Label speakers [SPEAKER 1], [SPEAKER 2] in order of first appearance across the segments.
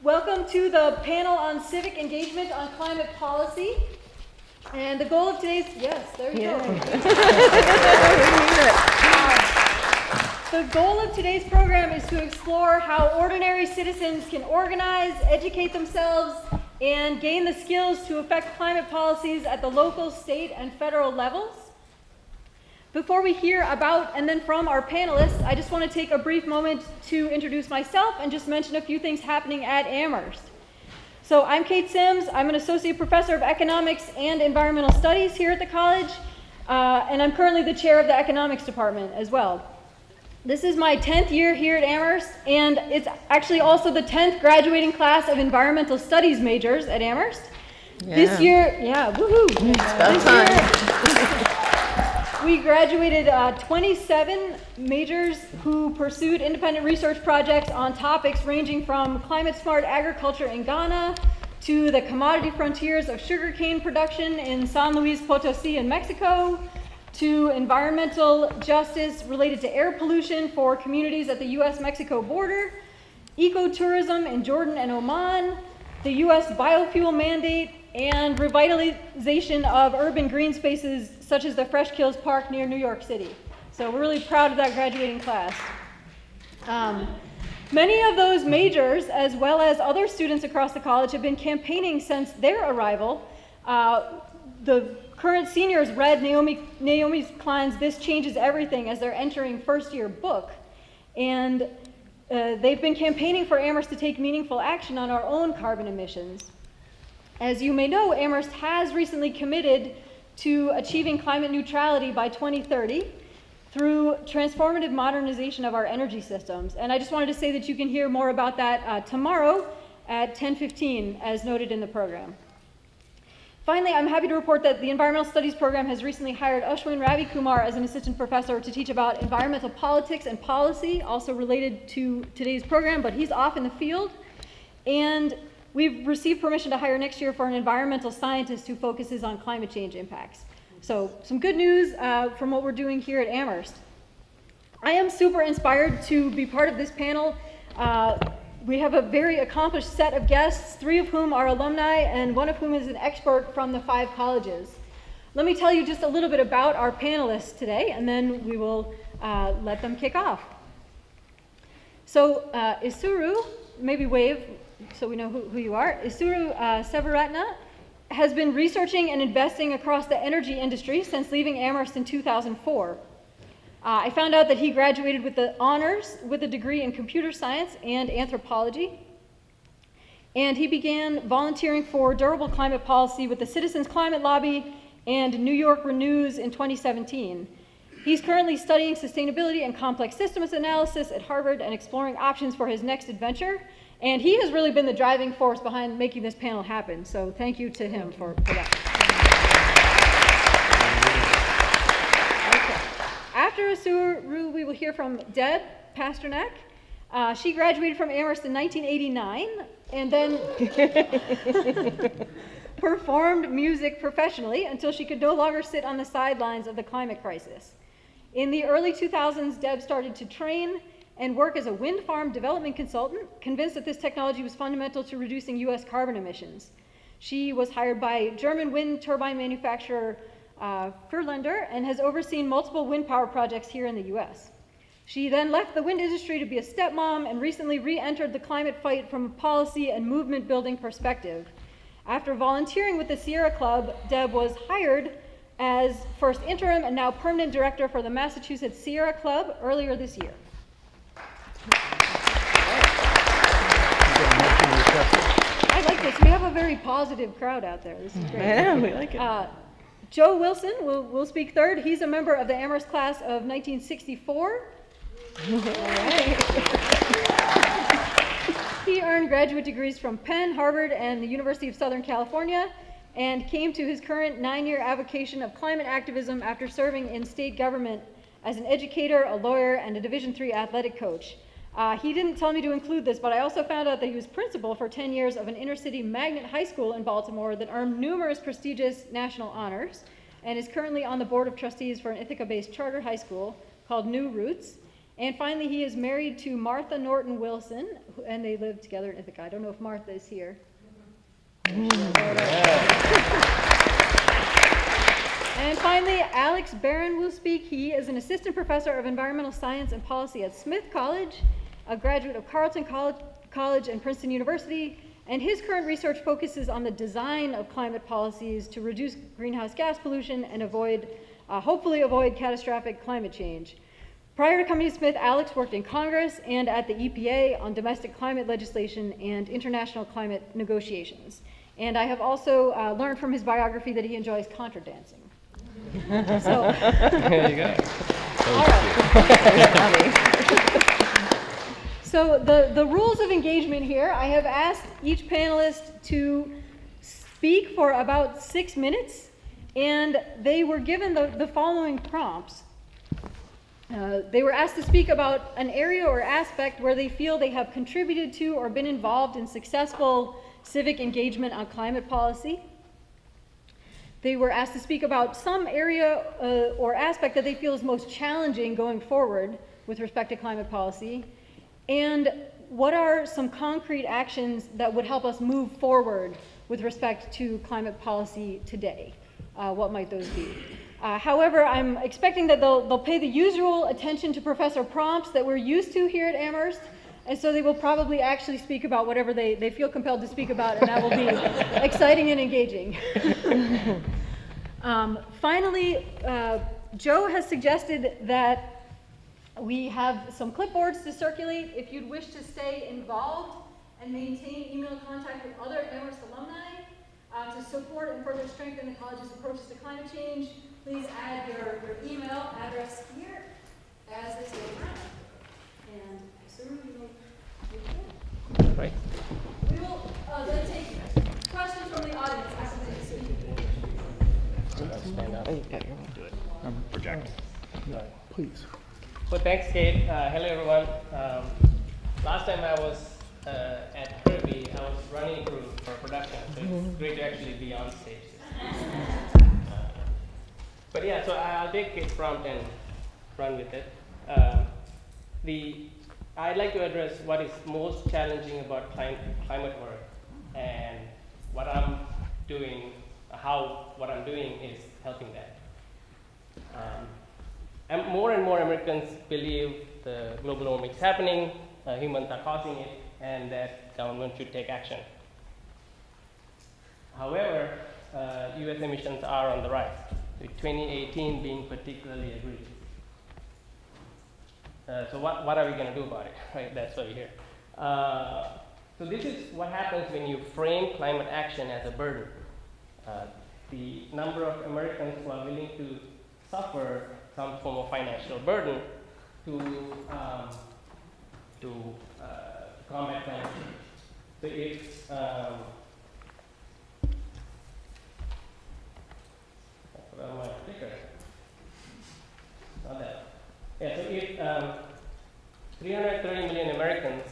[SPEAKER 1] Welcome to the panel on civic engagement on climate policy. And the goal of today's, yes, there you go. The goal of today's program is to explore how ordinary citizens can organize, educate themselves, and gain the skills to affect climate policies at the local, state, and federal levels. Before we hear about and then from our panelists, I just want to take a brief moment to introduce myself and just mention a few things happening at Amherst. So I'm Kate Sims. I'm an associate professor of economics and environmental studies here at the college, and I'm currently the chair of the economics department as well. This is my 10th year here at Amherst, and it's actually also the 10th graduating class of environmental studies majors at Amherst.
[SPEAKER 2] Yeah.
[SPEAKER 1] This year, yeah, woohoo!
[SPEAKER 2] It's about time.
[SPEAKER 1] We graduated 27 majors who pursued independent research projects on topics ranging from climate-smart agriculture in Ghana to the commodity frontiers of sugarcane production in San Luis Potosi in Mexico, to environmental justice related to air pollution for communities at the US-Mexico border, ecotourism in Jordan and Oman, the US biofuel mandate, and revitalization of urban green spaces such as the Fresh Kills Park near New York City. So we're really proud of that graduating class. Many of those majors, as well as other students across the college, have been campaigning since their arrival. The current seniors read Naomi Klein's This Changes Everything as their entering first year book. And they've been campaigning for Amherst to take meaningful action on our own carbon emissions. As you may know, Amherst has recently committed to achieving climate neutrality by 2030 through transformative modernization of our energy systems. And I just wanted to say that you can hear more about that tomorrow at 10:15, as noted in the program. Finally, I'm happy to report that the Environmental Studies program has recently hired Ashwin Ravikumar as an assistant professor to teach about environmental politics and policy, also related to today's program, but he's off in the field. And we've received permission to hire next year for an environmental scientist who focuses on climate change impacts. So some good news from what we're doing here at Amherst. I am super inspired to be part of this panel. We have a very accomplished set of guests, 3 of whom are alumni and 1 of whom is an expert from the 5 colleges. Let me tell you just a little bit about our panelists today, and then we will let them kick off. So Isuru, maybe wave so we know who you are. Isuru Seneviratne has been researching and investing across the energy industry since leaving Amherst in 2004. I found out that he graduated with the honors with a degree in computer science and anthropology. And he began volunteering for durable climate policy with the Citizens Climate Lobby and New York Renews in 2017. He's currently studying sustainability and complex systems analysis at Harvard and exploring options for his next adventure. And he has really been the driving force behind making this panel happen. So thank you to him for that. Okay. After Isuru, we will hear from Deb Pasternak. She graduated from Amherst in 1989 and then performed music professionally until she could no longer sit on the sidelines of the climate crisis. In the early 2000s, Deb started to train and work as a wind farm development consultant, convinced that this technology was fundamental to reducing US carbon emissions. She was hired by German wind turbine manufacturer Furlander and has overseen multiple wind power projects here in the US. She then left the wind industry to be a stepmom and recently re-entered the climate fight from a policy and movement building perspective. After volunteering with the Sierra Club, Deb was hired as first interim and now permanent director for the Massachusetts Sierra Club earlier this year. I like this. We have a very positive crowd out there. This is great.
[SPEAKER 2] Yeah, we like it.
[SPEAKER 1] Joe Wilson will speak third. He's a member of the Amherst class of 1964. All right. He earned graduate degrees from Penn, Harvard, and the University of Southern California, and came to his current 9-year avocation of climate activism after serving in state government as an educator, a lawyer, and a Division III athletic coach. He didn't tell me to include this, but I also found out that he was principal for 10 years of an inner-city magnet high school in Baltimore that earned numerous prestigious national honors, and is currently on the board of trustees for an Ithaca-based charter high school called New Roots. And finally, he is married to Martha Norton Wilson, and they live together in Ithaca. I don't know if Martha is here. And finally, Alex Barron will speak. He is an assistant professor of environmental science and policy at Smith College, a graduate of Carleton College and Princeton University, and his current research focuses on the design of climate policies to reduce greenhouse gas pollution and hopefully avoid catastrophic climate change. Prior to coming to Smith, Alex worked in Congress and at the EPA on domestic climate legislation and international climate negotiations. And I have also learned from his biography that he enjoys contra dancing. So,
[SPEAKER 3] There you go.
[SPEAKER 1] all right. So the rules of engagement here, I have asked each panelist to speak for about 6 minutes, and they were given the following prompts. They were asked to speak about an area or aspect where they feel they have contributed to or been involved in successful civic engagement on climate policy. They were asked to speak about some area or aspect that they feel is most challenging going forward with respect to climate policy. And what are some concrete actions that would help us move forward with respect to climate policy today? What might those be? However, I'm expecting that they'll pay the usual attention to professor prompts that we're used to here at Amherst, and so they will probably actually speak about whatever they feel compelled to speak about, and that will be exciting and engaging. Finally, Joe has suggested that we have some clipboards to circulate if you'd wish to stay involved and maintain email contact with other Amherst alumni to support and further strengthen the college's approaches to climate change. Please add your email address here as this goes around. And Isuru, you may begin.
[SPEAKER 3] Right.
[SPEAKER 1] We will then take questions from the audience after they speak.
[SPEAKER 3] Stand up.
[SPEAKER 4] I'm projecting. Please.
[SPEAKER 3] Well, thanks, Kate. Hello, everyone. Last time I was at Kirby, I was running crew for production, so it's great to actually be on stage. But yeah, so I'll take Kate's prompt and run with it. I'd like to address what is most challenging about climate work and what I'm doing, what I'm doing is helping that. And more Americans believe the global warming is happening, humans are causing it, and that government should take action. However, US emissions are on the rise, with 2018 being particularly egregious. So what are we going to do about it? Right, that's why we're here. So this is what happens when you frame climate action as a burden. The number of Americans who are willing to suffer some form of financial burden to combat climate change. So if my clicker, not that. Yeah, so if 330 million Americans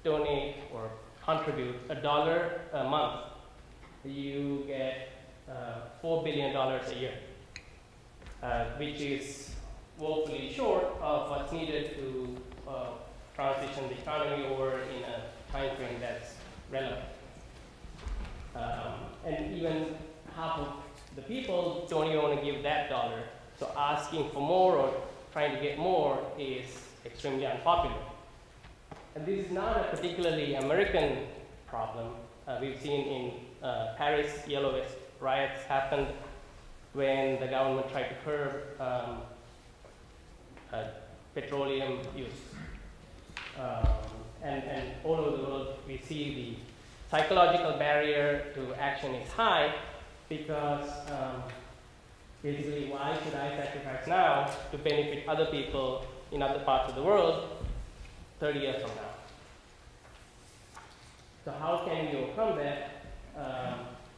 [SPEAKER 3] donate or contribute $1 a month, you get $4 billion a year, which is woefully short of what's needed to transition the economy over in a time frame that's relevant. And even half of the people don't even want to give that dollar, so asking for more or trying to get more is extremely unpopular. And this is not a particularly American problem. We've seen in Paris, Yellow Vest riots happened when the government tried to curb petroleum use. And all over the world, we see the psychological barrier to action is high because basically, why should I sacrifice now to benefit other people in other parts of the world 30 years from now? So how can we overcome that?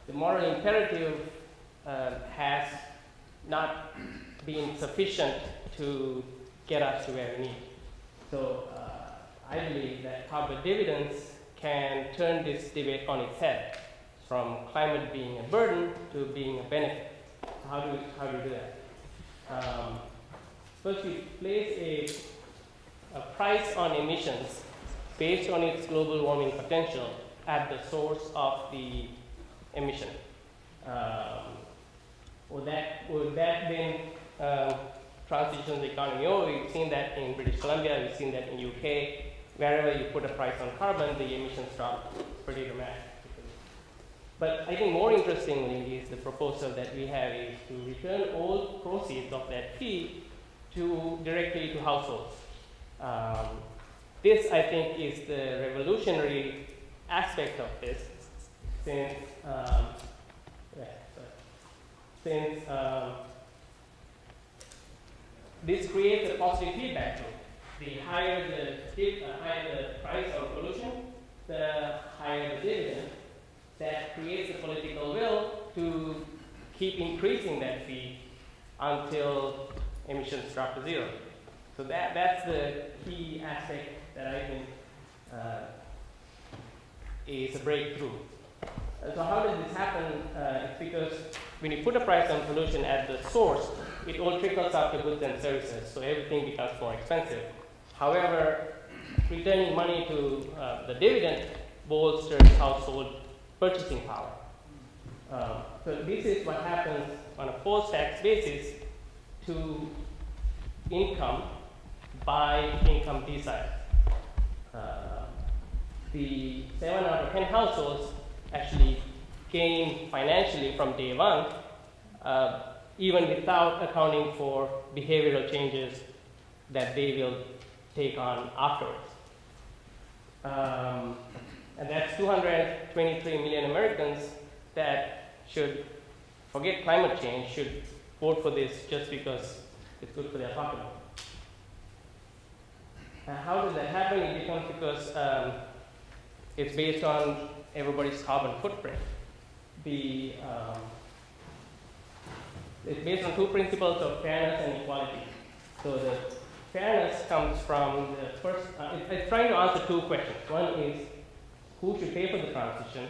[SPEAKER 3] The moral imperative has not been sufficient to get us to where we need. So I believe that carbon dividends can turn this debate on its head, from climate being a burden to being a benefit. So how do we do that? First, we place a price on emissions based on its global warming potential at the source of the emission. Would that then transition the economy? Oh, we've seen that in British Columbia, we've seen that in UK. Wherever you put a price on carbon, the emissions drop pretty dramatically. But I think more interestingly is the proposal that we have is to return all proceeds of that fee directly to households. This, I think, is the revolutionary aspect of this, since this creates a positive feedback loop. The higher the price of pollution, the higher the dividend. That creates a political will to keep increasing that fee until emissions drop to zero. So that's the key aspect that I think is a breakthrough. So how does this happen? It's because when you put a price on pollution at the source, it all trickles out to goods and services, so everything becomes more expensive. However, returning money to the dividend bolsters household purchasing power. So this is what happens on a post-tax basis to income by income decile. The 7 out of 10 households actually gain financially from day one, even without accounting for behavioral changes that they will take on afterwards. And that's 223 million Americans that should forget climate change, should vote for this just because it's good for their pocketbook. How does that happen? It becomes because it's based on everybody's carbon footprint. It's based on two principles of fairness and equality. So the fairness comes from the first, it's trying to answer two questions. One is, who should pay for the transition?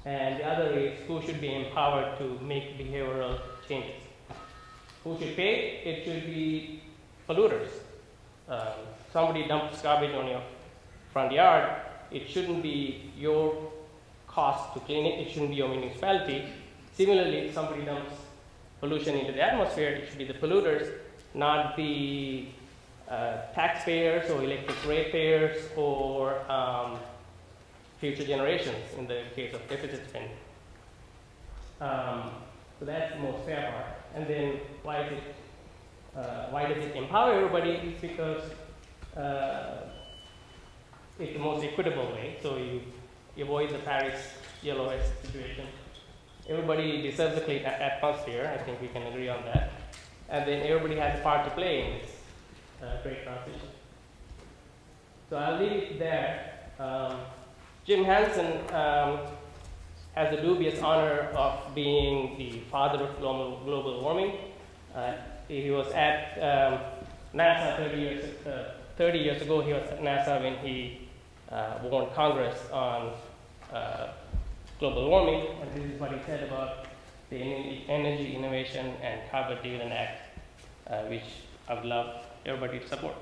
[SPEAKER 3] And the other is, who should be empowered to make behavioral changes? Who should pay? It should be polluters. Somebody dumps garbage on your front yard, it shouldn't be your cost to clean it, it shouldn't be your municipality. Similarly, if somebody dumps pollution into the atmosphere, it should be the polluters, not the taxpayers or electric ratepayers or future generations in the case of deficit spending. So that's the most fair part. And then why does it empower everybody? It's because it's the most equitable way. So you avoid the Paris yellow vest situation. Everybody deserves a clean atmosphere. I think we can agree on that. And then everybody has a part to play in this great transition. So I'll leave it there. Jim Hansen has the dubious honor of being the father of global warming. He was at NASA 30 years ago. He was at NASA when he warned Congress on global warming, and this is what he said about the Energy Innovation and Carbon Dividend Act, which I would love everybody to support.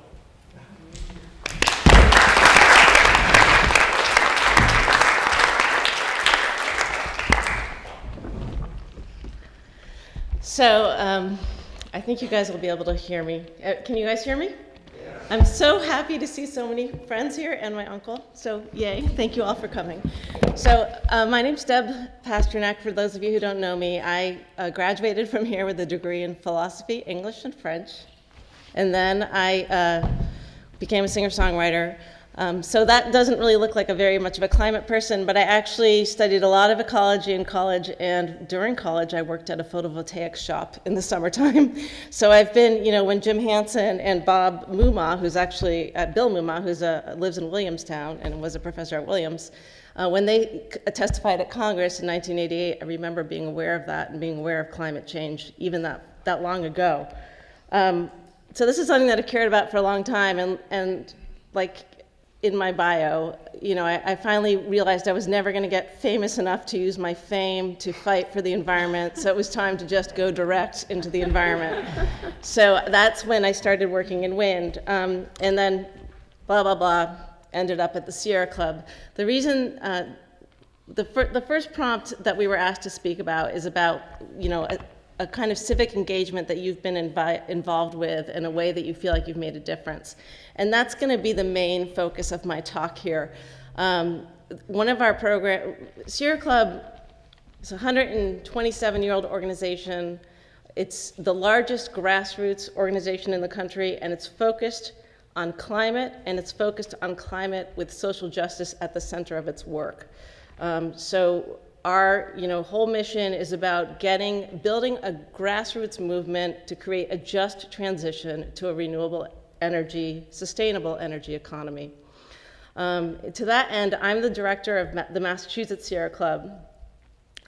[SPEAKER 2] So I think you guys will be able to hear me. Can you guys hear me? Yeah. I'm so happy to see so many friends here and my uncle. So yay, thank you all for coming. So my name's Deb Pasternak. For those of you who don't know me, I graduated from here with a degree in philosophy, English, and French. And then I became a singer-songwriter. So that doesn't really look like a very much of a climate person, but I actually studied a lot of ecology in college, and during college I worked at a photovoltaic shop in the summertime. So I've been, when Jim Hansen and Bob Mumma, who's actually, Bill Mumma, who's lives in Williamstown and was a professor at Williams, when they testified at Congress in 1988, I remember being aware of that and being aware of climate change even that long ago. So this is something that I cared about for a long time, and like in my bio, I finally realized I was never going to get famous enough to use my fame to fight for the environment, so it was time to just go direct into the environment. So that's when I started working in wind, and then blah, blah, blah, ended up at the Sierra Club. The reason, the first prompt that we were asked to speak about is about, a kind of civic engagement that you've been involved with in a way that you feel like you've made a difference. And that's going to be the main focus of my talk here. One of our programs, Sierra Club is a 127-year-old organization. It's the largest grassroots organization in the country, and it's focused on climate, and it's focused on climate with social justice at the center of its work. So our whole mission is about building a grassroots movement to create a just transition to a renewable energy, sustainable energy economy. To that end, I'm the director of the Massachusetts Sierra Club.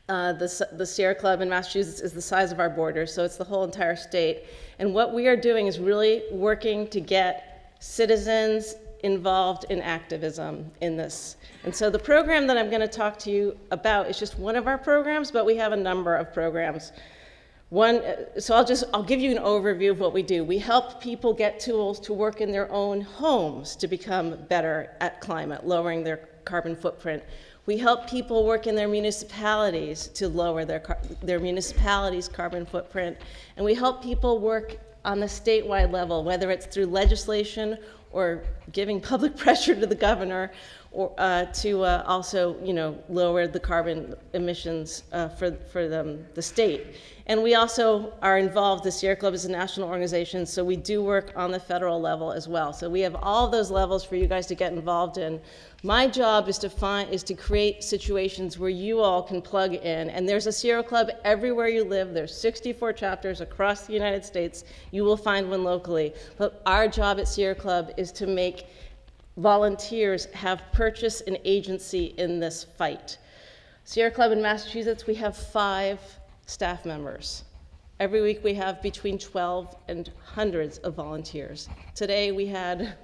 [SPEAKER 2] The Sierra Club in Massachusetts is the size of our border, so it's the whole entire state. And what we are doing is really working to get citizens involved in activism in this. And so the program that I'm going to talk to you about is just one of our programs, but we have a number of programs. I'll give you an overview of what we do. We help people get tools to work in their own homes to become better at climate, lowering their carbon footprint. We help people work in their municipalities to lower their municipality's carbon footprint. And we help people work on the statewide level, whether it's through legislation or giving public pressure to the governor, or to also, lower the carbon emissions for the state. And we also are involved, the Sierra Club is a national organization, so we do work on the federal level as well. So we have all of those levels for you guys to get involved in. My job is to create situations where you all can plug in, and there's a Sierra Club everywhere you live. There's 64 chapters across the United States. You will find one locally. But our job at Sierra Club is to make volunteers have purchase and agency in this fight. Sierra Club in Massachusetts, we have 5 staff members. Every week we have between 12 and hundreds of volunteers. Today we had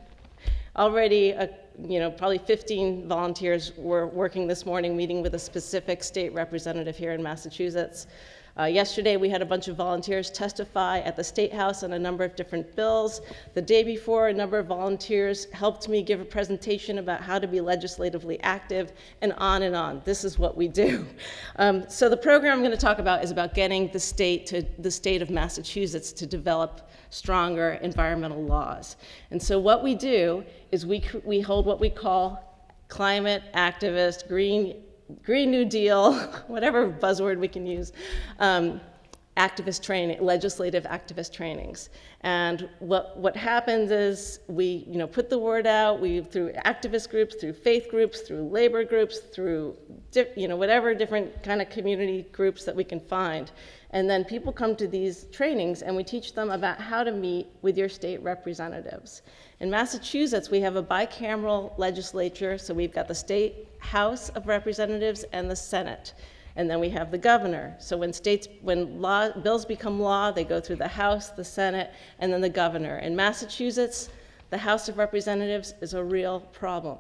[SPEAKER 2] already probably 15 volunteers were working this morning, meeting with a specific state representative here in Massachusetts. Yesterday, we had a bunch of volunteers testify at the State House on a number of different bills. The day before, a number of volunteers helped me give a presentation about how to be legislatively active, and on and on. This is what we do. So the program I'm going to talk about is about getting the state of Massachusetts to develop stronger environmental laws. And so what we do is we hold what we call climate activist, Green New Deal, whatever buzzword we can use, activist training, legislative activist trainings. And what happens is we put the word out, through activist groups, through faith groups, through labor groups, through whatever different kind of community groups that we can find. And then people come to these trainings and we teach them about how to meet with your state representatives. In Massachusetts, we have a bicameral legislature, so we've got the State House of Representatives and the Senate. And then we have the governor. So when bills become law, they go through the House, the Senate, and then the governor. In Massachusetts, the House of Representatives is a real problem.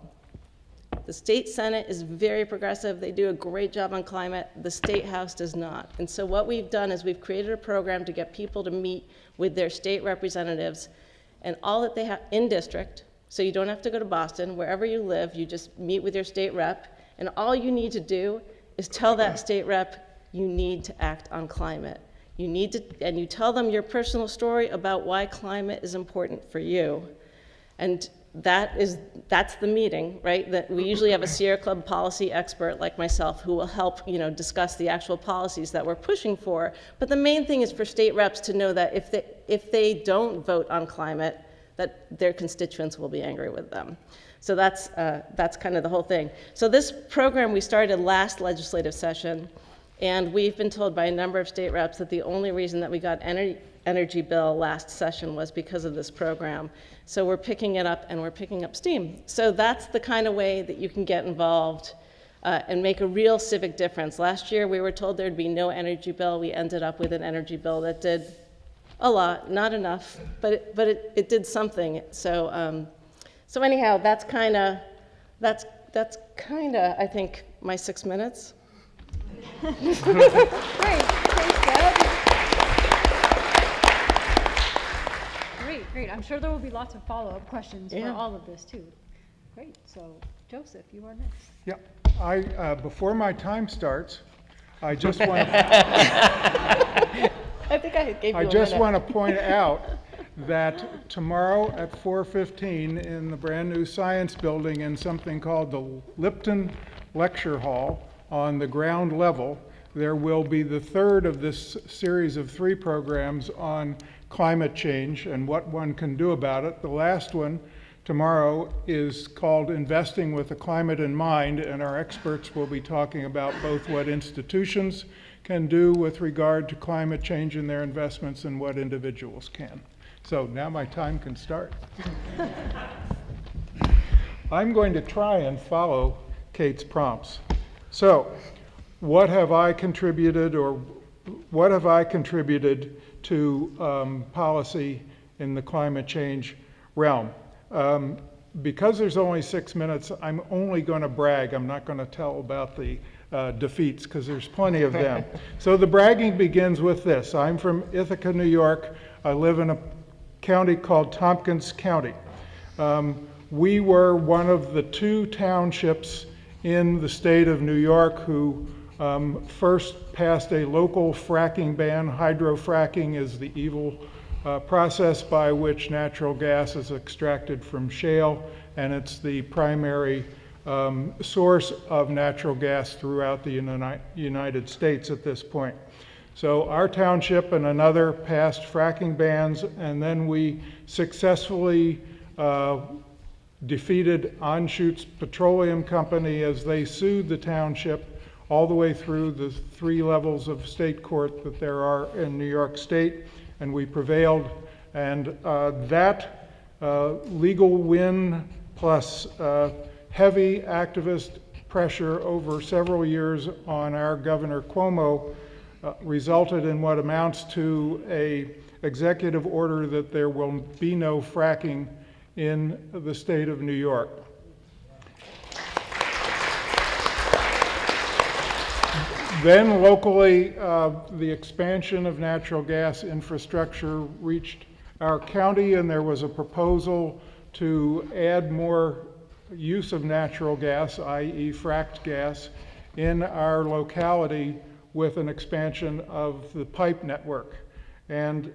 [SPEAKER 2] The state Senate is very progressive. They do a great job on climate. The state House does not. And so what we've done is we've created a program to get people to meet with their state representatives, and all that they have in district, so you don't have to go to Boston. Wherever you live, you just meet with your state rep, and all you need to do is tell that state rep you need to act on climate. And you tell them your personal story about why climate is important for you. And that's the meeting, right? That we usually have a Sierra Club policy expert like myself who will help, discuss the actual policies that we're pushing for. But the main thing is for state reps to know that if they don't vote on climate, that their constituents will be angry with them. So that's kind of the whole thing. So this program we started last legislative session, and we've been told by a number of state reps that the only reason that we got energy bill last session was because of this program. So we're picking it up and we're picking up steam. So that's the kind of way that you can get involved and make a real civic difference. Last year we were told there'd be no energy bill. We ended up with an energy bill that did a lot, not enough, but it did something. So So anyhow, that's kind of, I think, my 6 minutes.
[SPEAKER 1] Great, thanks, Deb. Great. I'm sure there will be lots of follow-up questions for all of this too. Great. So, Joseph, you are next.
[SPEAKER 5] Yeah, before my time starts, I just want
[SPEAKER 2] I think I gave you
[SPEAKER 5] I
[SPEAKER 2] a
[SPEAKER 5] just
[SPEAKER 2] minute.
[SPEAKER 5] want to point out that tomorrow at 4:15 in the brand new science building in something called the Lipton Lecture Hall on the ground level, there will be the third of this series of 3 programs on climate change and what one can do about it. The last one tomorrow is called Investing with the Climate in Mind, and our experts will be talking about both what institutions can do with regard to climate change in their investments and what individuals can. So now my time can start. I'm going to try and follow Kate's prompts. So, what have I contributed to policy in the climate change realm? Because there's only 6 minutes, I'm only going to brag. I'm not going to tell about the defeats, because there's plenty of them. So the bragging begins with this. I'm from Ithaca, New York. I live in a county called Tompkins County. We were one of the 2 townships in the state of New York who first passed a local fracking ban. Hydrofracking is the evil process by which natural gas is extracted from shale, and it's the primary source of natural gas throughout the United States at this point. So our township and another passed fracking bans, and then we successfully defeated Anschutz Petroleum Company as they sued the township all the way through the 3 levels of state court that there are in New York State, and we prevailed. And that legal win plus heavy activist pressure over several years on our Governor Cuomo resulted in what amounts to an executive order that there will be no fracking in the state of New York. Then locally, the expansion of natural gas infrastructure reached our county, and there was a proposal to add more use of natural gas, i.e. fracked gas, in our locality with an expansion of the pipe network. And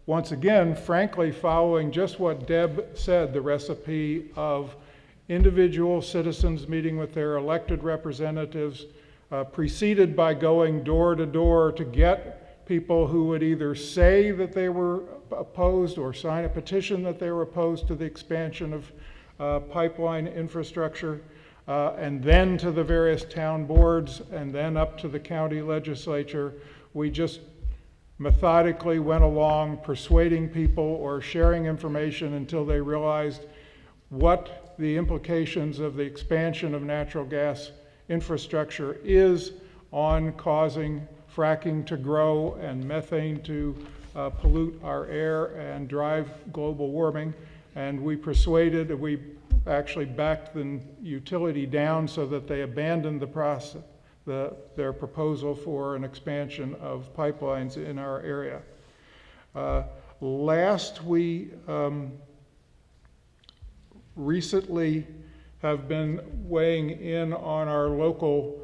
[SPEAKER 5] once again, frankly, following just what Deb said, the recipe of individual citizens meeting with their elected representatives, preceded by going door to door to get people who would either say that they were opposed or sign a petition that they were opposed to the expansion of pipeline infrastructure, and then to the various town boards, and then up to the county legislature. We just methodically went along persuading people or sharing information until they realized what the implications of the expansion of natural gas infrastructure is on causing fracking to grow and methane to pollute our air and drive global warming. And we actually backed the utility down so that they abandoned the process, their proposal for an expansion of pipelines in our area. Last, we recently have been weighing in on our local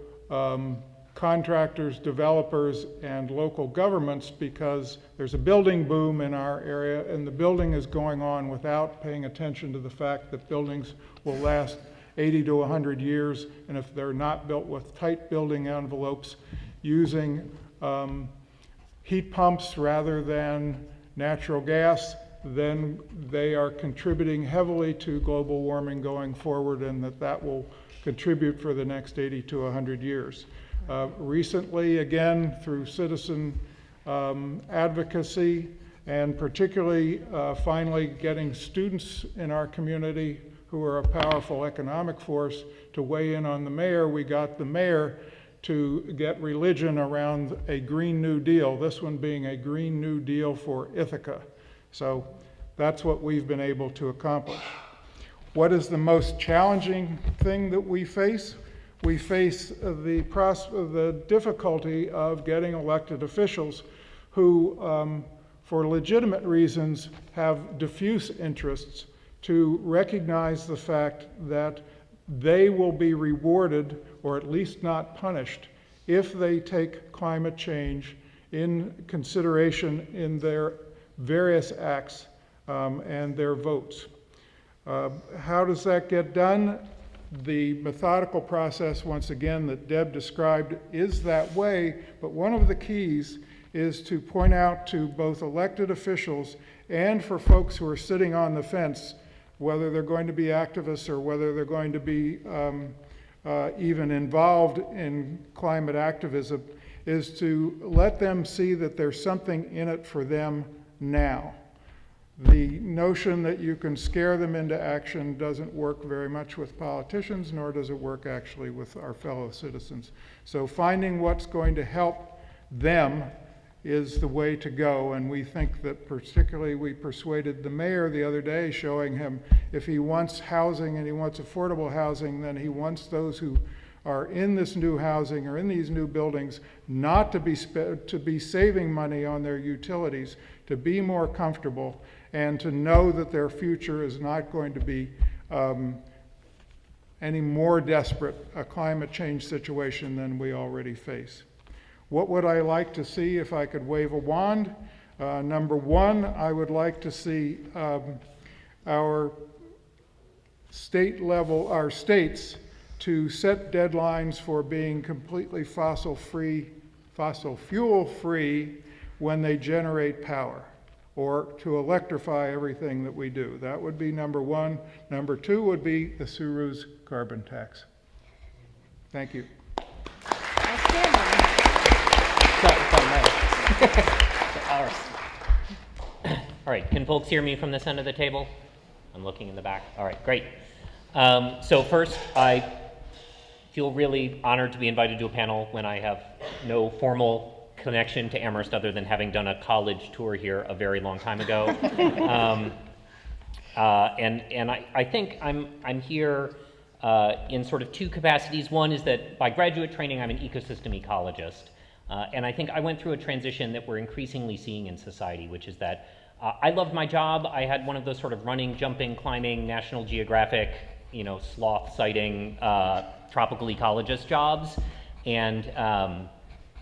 [SPEAKER 5] contractors, developers, and local governments, because there's a building boom in our area, and the building is going on without paying attention to the fact that buildings will last 80 to 100 years, and if they're not built with tight building envelopes, using heat pumps rather than natural gas, then they are contributing heavily to global warming going forward, and that will contribute for the next 80 to 100 years. Recently, again, through citizen advocacy, and particularly finally getting students in our community who are a powerful economic force to weigh in on the mayor, we got the mayor to get religion around a Green New Deal, this one being a Green New Deal for Ithaca. So that's what we've been able to accomplish. What is the most challenging thing that we face? We face the difficulty of getting elected officials who, for legitimate reasons, have diffuse interests to recognize the fact that they will be rewarded, or at least not punished, if they take climate change in consideration in their various acts and their votes. How does that get done? The methodical process, once again, that Deb described is that way, but one of the keys is to point out to both elected officials and for folks who are sitting on the fence, whether they're going to be activists or whether they're going to be even involved in climate activism, is to let them see that there's something in it for them now. The notion that you can scare them into action doesn't work very much with politicians, nor does it work actually with our fellow citizens. So finding what's going to help them is the way to go, and we think that particularly we persuaded the mayor the other day, showing him if he wants housing and he wants affordable housing, then he wants those who are in this new housing or in these new buildings not to be saving money on their utilities, to be more comfortable, and to know that their future is not going to be any more desperate a climate change situation than we already face. What would I like to see if I could wave a wand? Number one, I would like to see our states to set deadlines for being completely fossil fuel free when they generate power, or to electrify everything that we do. That would be number one. Number two would be Isuru's carbon tax. Thank you.
[SPEAKER 6] All right, can folks hear me from this end of the table? I'm looking in the back. All right, great. So first, I feel really honored to be invited to a panel when I have no formal connection to Amherst other than having done a college tour here a very long time ago. And I think I'm here in sort of two capacities. One is that by graduate training, I'm an ecosystem ecologist. And I think I went through a transition that we're increasingly seeing in society, which is that I loved my job. I had one of those sort of running, jumping, climbing, National Geographic, sloth sighting, tropical ecologist jobs. And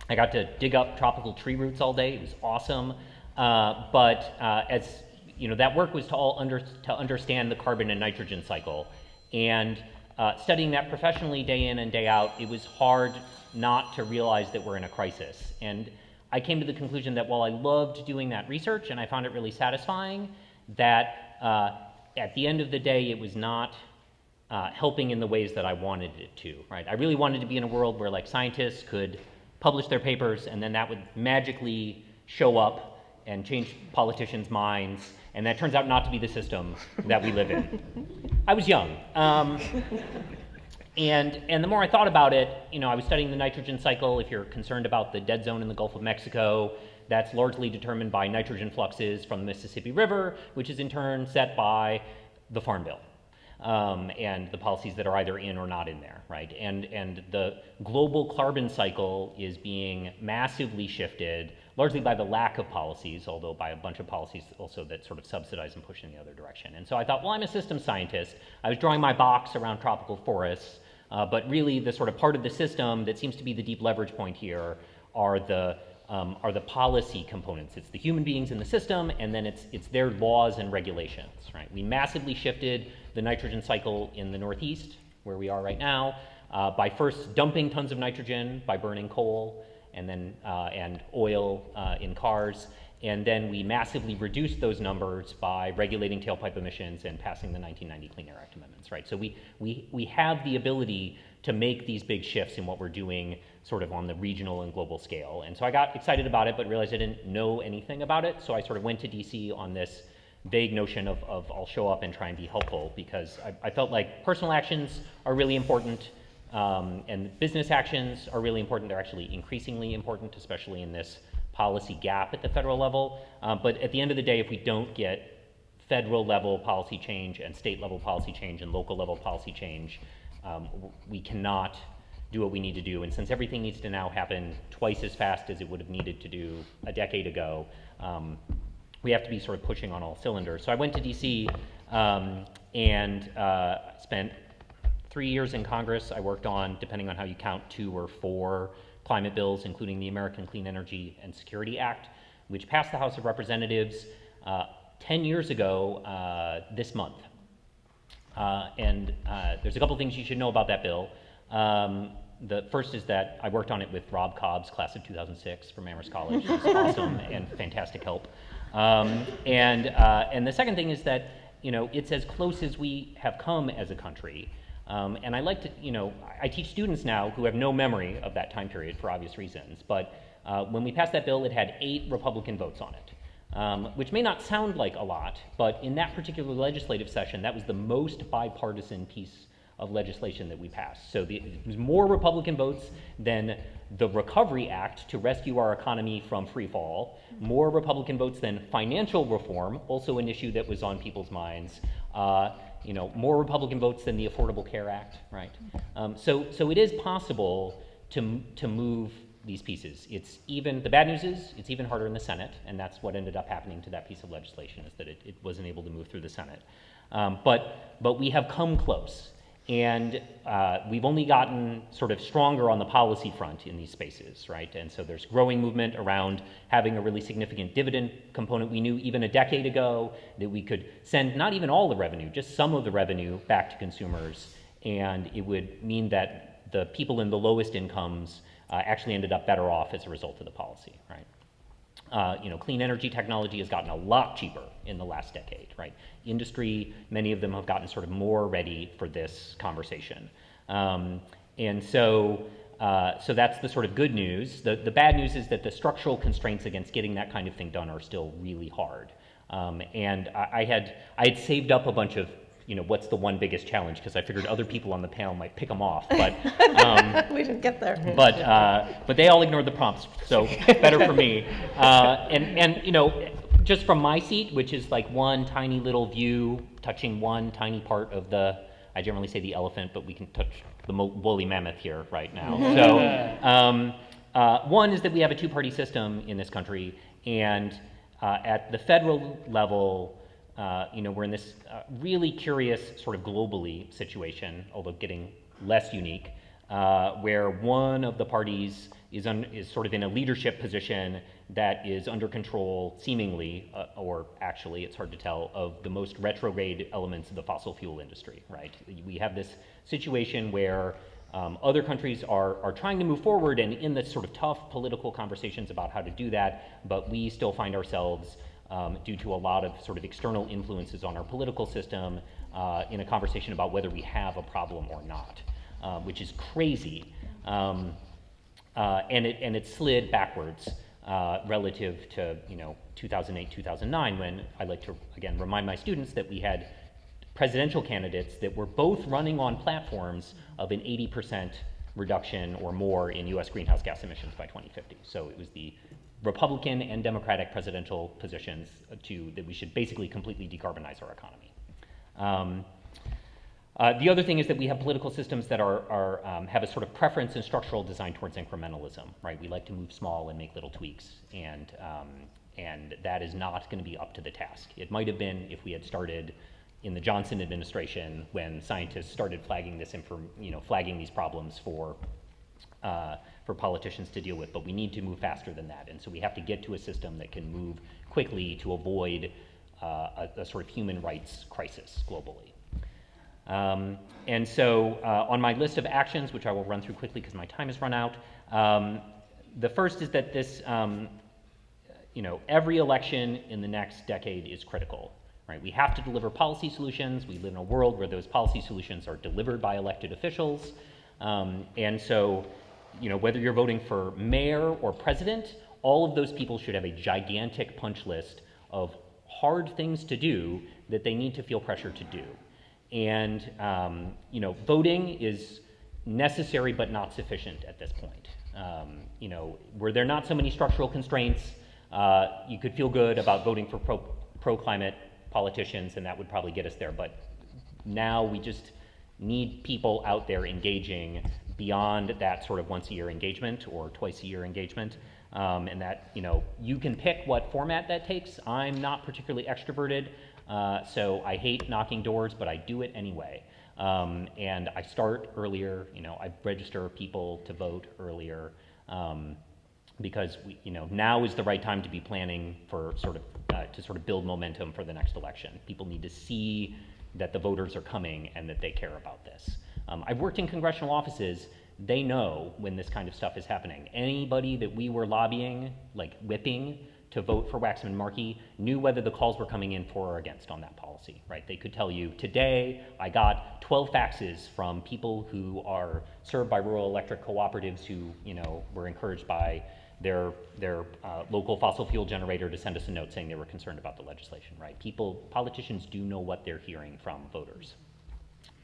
[SPEAKER 6] I got to dig up tropical tree roots all day. It was awesome. But as that work was to understand the carbon and nitrogen cycle. And studying that professionally day in and day out, it was hard not to realize that we're in a crisis. And I came to the conclusion that while I loved doing that research and I found it really satisfying, that at the end of the day, it was not helping in the ways that I wanted it to, right? I really wanted to be in a world where scientists could publish their papers and then that would magically show up and change politicians' minds, and that turns out not to be the system that we live in. I was young. And the more I thought about it, I was studying the nitrogen cycle. If you're concerned about the dead zone in the Gulf of Mexico, that's largely determined by nitrogen fluxes from the Mississippi River, which is in turn set by the Farm Bill and the policies that are either in or not in there, right? And the global carbon cycle is being massively shifted, largely by the lack of policies, although by a bunch of policies also that sort of subsidize and push in the other direction. And so I thought, well, I'm a systems scientist. I was drawing my box around tropical forests. But really, the sort of part of the system that seems to be the deep leverage point here are the policy components. It's the human beings in the system, and then it's their laws and regulations, right? We massively shifted the nitrogen cycle in the Northeast, where we are right now, by first dumping tons of nitrogen by burning coal and then and oil in cars. And then we massively reduced those numbers by regulating tailpipe emissions and passing the 1990 Clean Air Act amendments, right? So we have the ability to make these big shifts in what we're doing sort of on the regional and global scale. And so I got excited about it, but realized I didn't know anything about it. So I sort of went to DC on this vague notion of I'll show up and try and be helpful, because I felt like personal actions are really important and business actions are really important. They're actually increasingly important, especially in this policy gap at the federal level. But at the end of the day, if we don't get federal level policy change and state level policy change and local level policy change, we cannot do what we need to do. And since everything needs to now happen twice as fast as it would have needed to do a decade ago, we have to be sort of pushing on all cylinders. So I went to DC and spent 3 years in Congress. I worked on, depending on how you count, 2 or 4 climate bills, including the American Clean Energy and Security Act, which passed the House of Representatives 10 years ago this month. And there's a couple things you should know about that bill. The first is that I worked on it with Rob Cobb's class of 2006 from Amherst College. It was awesome and fantastic help. And the second thing is that, you know, it's as close as we have come as a country. And I like to, you know, I teach students now who have no memory of that time period for obvious reasons, but when we passed that bill, it had 8 Republican votes on it, which may not sound like a lot, but in that particular legislative session, that was the most bipartisan piece of legislation that we passed. So it was more Republican votes than the Recovery Act to rescue our economy from free fall, more Republican votes than financial reform, also an issue that was on people's minds, you know, more Republican votes than the Affordable Care Act, right? So it is possible to move these pieces. It's even, the bad news is, it's even harder in the Senate, and that's what ended up happening to that piece of legislation, is that it wasn't able to move through the Senate. But we have come close. And we've only gotten sort of stronger on the policy front in these spaces, right? And so there's growing movement around having a really significant dividend component. We knew even a decade ago that we could send not even all the revenue, just some of the revenue back to consumers, and it would mean that the people in the lowest incomes actually ended up better off as a result of the policy, right? You know, clean energy technology has gotten a lot cheaper in the last decade, right? Industry, many of them have gotten sort of more ready for this conversation. And so that's the sort of good news. The bad news is that the structural constraints against getting that kind of thing done are still really hard. And I had saved up a bunch of, you know, what's the one biggest challenge, because I figured other people on the panel might pick them off, but
[SPEAKER 2] we didn't get there.
[SPEAKER 6] But they all ignored the prompts, so better for me. And you know, just from my seat, which is like one tiny little view touching one tiny part of the, I generally say the elephant, but we can touch the woolly mammoth here right now. So one is that we have a two-party system in this country, and at the federal level, you know, we're in this really curious sort of globally situation, although getting less unique, where one of the parties is sort of in a leadership position that is under control, seemingly, or actually, it's hard to tell, of the most retrograde elements of the fossil fuel industry, right? We have this situation where other countries are trying to move forward and in the sort of tough political conversations about how to do that, but we still find ourselves due to a lot of sort of external influences on our political system, in a conversation about whether we have a problem or not, which is crazy, and it slid backwards relative to, you know, 2008, 2009, when I like to again remind my students that we had presidential candidates that were both running on platforms of an 80% reduction or more in U.S. greenhouse gas emissions by 2050. So it was the Republican and Democratic presidential positions that we should basically completely decarbonize our economy. The other thing is that we have political systems that have a sort of preference and structural design towards incrementalism, right? We like to move small and make little tweaks, and that is not going to be up to the task. It might have been if we had started in the Johnson administration, when scientists started flagging these problems for politicians to deal with, but we need to move faster than that. And so we have to get to a system that can move quickly to avoid a sort of human rights crisis globally. And so on my list of actions, which I will run through quickly because my time has run out, the first is that this, every election in the next decade is critical. Right? We have to deliver policy solutions. We live in a world where those policy solutions are delivered by elected officials. And so, whether you're voting for mayor or president, all of those people should have a gigantic punch list of hard things to do that they need to feel pressure to do. And, voting is necessary but not sufficient at this point. Were there not so many structural constraints, you could feel good about voting for pro-climate politicians, and that would probably get us there. But now we just need people out there engaging beyond that sort of once-a-year engagement or twice-a-year engagement. And that, you can pick what format that takes. I'm not particularly extroverted, so I hate knocking doors, but I do it anyway. And I start earlier, I register people to vote earlier, because now is the right time to be planning for to build momentum for the next election. People need to see that the voters are coming and that they care about this. I've worked in congressional offices. They know when this kind of stuff is happening. Anybody that we were lobbying, like whipping, to vote for Waxman-Markey knew whether the calls were coming in for or against on that policy, right? They could tell you, today I got 12 faxes from people who are served by rural electric cooperatives who, were encouraged by their local fossil fuel generator to send us a note saying they were concerned about the legislation, right? Politicians do know what they're hearing from voters.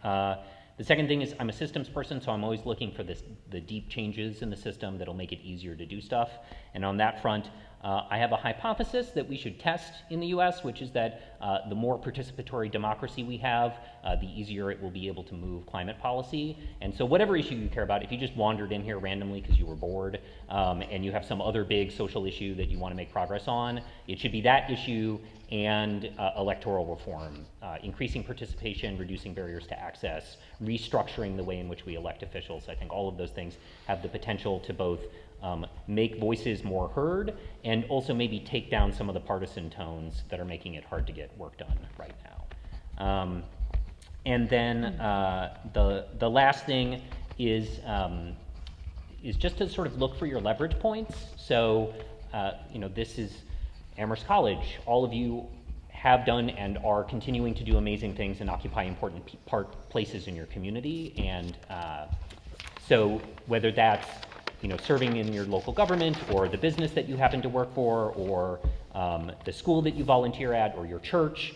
[SPEAKER 6] The second thing is I'm a systems person, so I'm always looking for the deep changes in the system that'll make it easier to do stuff. And on that front, I have a hypothesis that we should test in the US, which is that the more participatory democracy we have, the easier it will be able to move climate policy. And so whatever issue you care about, if you just wandered in here randomly because you were bored, and you have some other big social issue that you want to make progress on, it should be that issue and electoral reform, increasing participation, reducing barriers to access, restructuring the way in which we elect officials. I think all of those things have the potential to both make voices more heard and also maybe take down some of the partisan tones that are making it hard to get work done right now. And then the last thing is just to sort of look for your leverage points. So, this is Amherst College. All of you have done and are continuing to do amazing things and occupy important places in your community. And so whether that's serving in your local government or the business that you happen to work for or the school that you volunteer at or your church,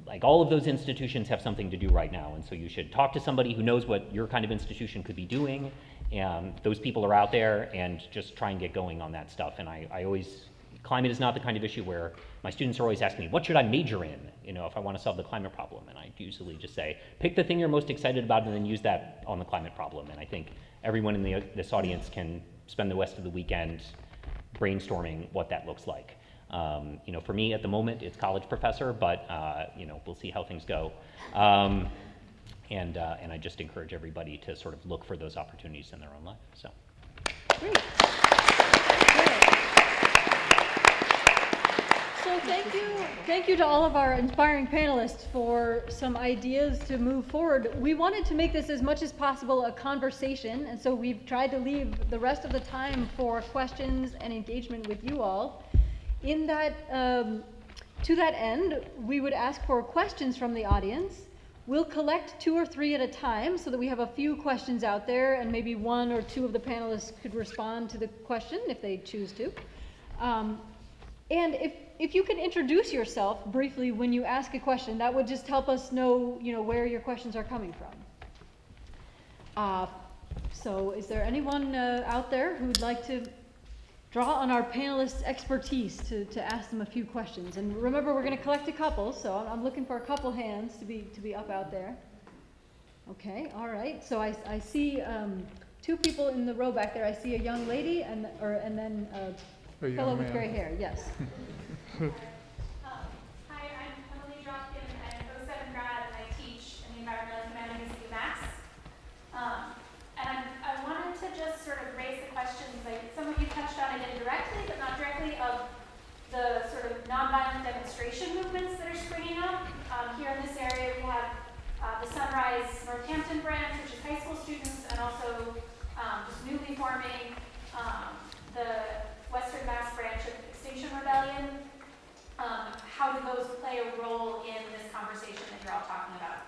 [SPEAKER 6] like all of those institutions have something to do right now. And so you should talk to somebody who knows what your kind of institution could be doing. And those people are out there, and just try and get going on that stuff. And I always, climate is not the kind of issue where my students are always asking me, what should I major in, if I want to solve the climate problem? And I usually just say, pick the thing you're most excited about and then use that on the climate problem. And I think everyone in this audience can spend the rest of the weekend brainstorming what that looks like. For me at the moment, it's college professor, but we'll see how things go. And I just encourage everybody to sort of look for those opportunities in their own life. So.
[SPEAKER 1] Great. So thank you to all of our inspiring panelists for some ideas to move forward. We wanted to make this as much as possible a conversation, and so we've tried to leave the rest of the time for questions and engagement with you all. In that, to that end, we would ask for questions from the audience. We'll collect 2 or 3 at a time so that we have a few questions out there, and maybe 1 or 2 of the panelists could respond to the question if they choose to. And if you can introduce yourself briefly when you ask a question, that would just help us know, where your questions are coming from. So is there anyone out there who'd like to draw on our panelists' expertise to ask them a few questions? And remember, we're going to collect a couple, so I'm looking for a couple hands to be up out there. Okay, all right. So I see 2 people in the row back there. I see a young lady and then a fellow with gray hair. Yes.
[SPEAKER 7] Hi, I'm Emily Dropkin. I'm an 07 grad and I teach in the environmental humanities at UMass. And I wanted to just sort of raise the questions, like some of you touched on it indirectly, but not directly, of the sort of nonviolent demonstration movements that are springing up. Here in this area, we have the Sunrise Northampton branch, which is high school students, and also just newly forming the Western Mass branch of Extinction Rebellion. How do those play a role in this conversation that you're all talking about?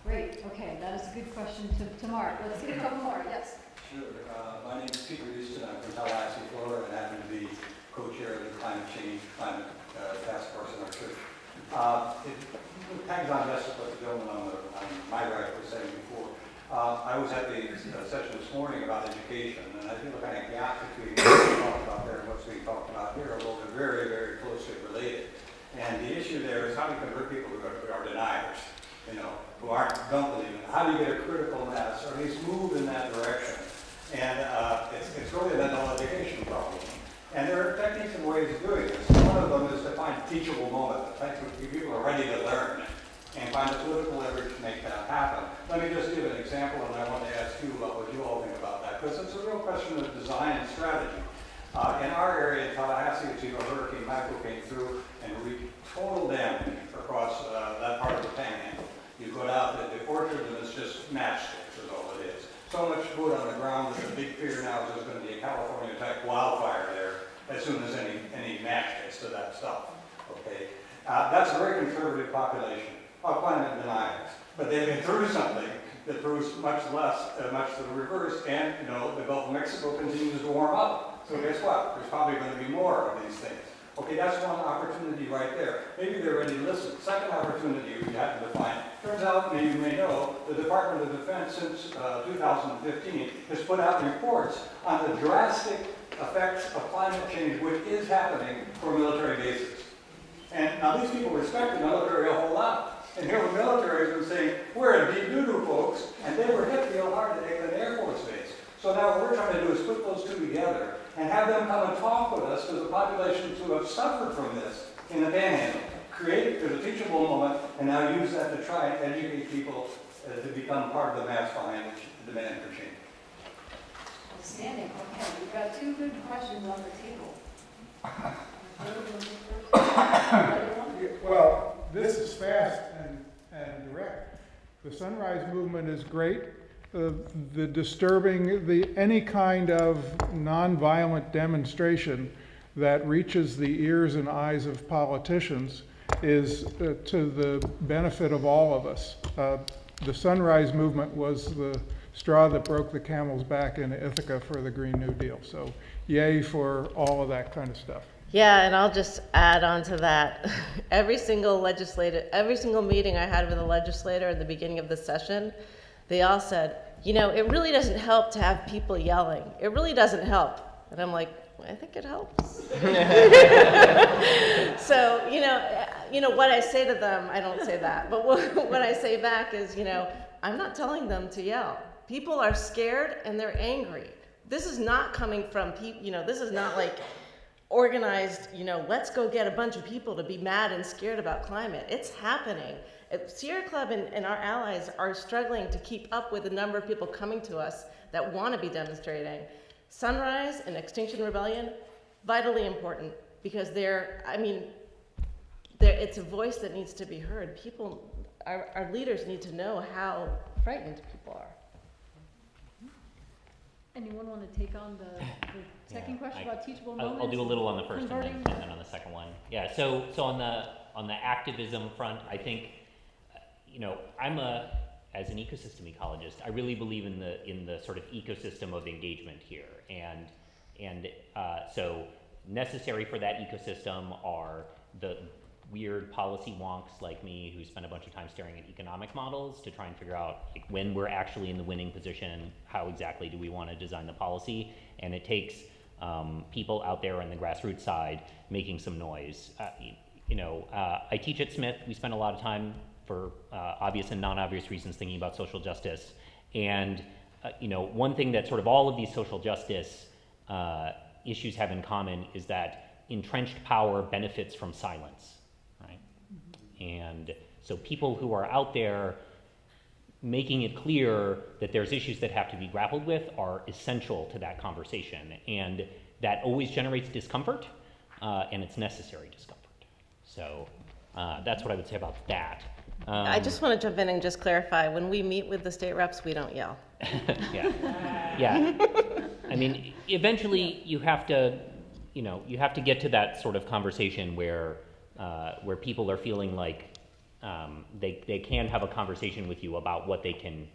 [SPEAKER 1] Great. Okay, that is a good question to Mark. Let's get a couple more. Yes.
[SPEAKER 8] Sure. My name is Peter Houston. I'm from Tallahassee, Florida, and I happen to be co-chair of the climate task force in our church. It hangs on just what the gentleman on my right was saying before. I was at the session this morning about education, and I think the kind of gap between what we talked about there and what's being talked about here, although they're very, very closely related. And the issue there is how do you convert people who are deniers, who don't believe in it? How do you get a critical mass, or at least move in that direction? And it's really a mental education problem. And there are techniques and ways of doing this. One of them is to find a teachable moment, the type of people are ready to learn, and find the political leverage to make that happen. Let me just give an example, and I want to ask you about what you all think about that, because it's a real question of design and strategy. In our area in Tallahassee, Hurricane Michael came through and wreaked total damage across that part of the panhandle. You go out to the orchard and it's just matchsticks is all it is. So much wood on the ground that the big fear now is there's going to be a California-type wildfire there as soon as any match gets to that stuff. Okay, that's a very conservative population of climate deniers, but they've been through something that proves much to the reverse, and the Gulf of Mexico continues to warm up. So guess what? There's probably going to be more of these things. Okay, that's one opportunity right there. Maybe they're ready to listen. Second opportunity we have to define. Turns out, you may know, the Department of Defense since 2015 has put out reports on the drastic effects of climate change, which is happening for military bases. And now these people respect the military a whole lot. And here the military has been saying, we're in deep doo-doo, folks, and they were hit real hard at an Air Force base. So now what we're trying to do is put those two together and have them come and talk with us to the populations who have suffered from this in the panhandle. Create a teachable moment and now use that to try and educate people to become part of the mass behind the demand for change.
[SPEAKER 9] Outstanding. Okay, we've got two good questions on the table.
[SPEAKER 5] Well, this is fast and direct. The Sunrise Movement is great. The disturbing, any kind of nonviolent demonstration that reaches the ears and eyes of politicians is to the benefit of all of us. The Sunrise Movement was the straw that broke the camel's back in Ithaca for the Green New Deal. So yay for all of that kind of stuff.
[SPEAKER 2] Yeah, and I'll just add on to that. Every single meeting I had with a legislator at the beginning of the session, they all said, it really doesn't help to have people yelling. It really doesn't help. And I'm like, I think it helps. So, what I say to them, I don't say that. But what I say back is, I'm not telling them to yell. People are scared and they're angry. This is not coming from people, this is not like organized, let's go get a bunch of people to be mad and scared about climate. It's happening. Sierra Club and our allies are struggling to keep up with the number of people coming to us that want to be demonstrating. Sunrise and Extinction Rebellion, vitally important because it's a voice that needs to be heard. Our leaders need to know how frightened people are.
[SPEAKER 1] Anyone want to take on the second question about teachable moments?
[SPEAKER 6] I'll do a little on the first one and then on the second one. Yeah, so on the activism front, I think, as an ecosystem ecologist, I really believe in the sort of ecosystem of engagement here, and so necessary for that ecosystem are the weird policy wonks like me who spend a bunch of time staring at economic models to try and figure out when we're actually in the winning position, how exactly do we want to design the policy, and it takes people out there on the grassroots side making some noise. I teach at Smith. We spend a lot of time for obvious and non-obvious reasons thinking about social justice, and one thing that sort of all of these social justice issues have in common is that entrenched power benefits from silence, right? And so people who are out there making it clear that there's issues that have to be grappled with are essential to that conversation, and that always generates discomfort, and it's necessary discomfort. So that's what I would say about that.
[SPEAKER 2] I just want to jump in and just clarify, when we meet with the state reps, we don't yell.
[SPEAKER 6] Yeah. I mean, eventually you have to get to that sort of conversation where people are feeling like they can have a conversation with you about what they can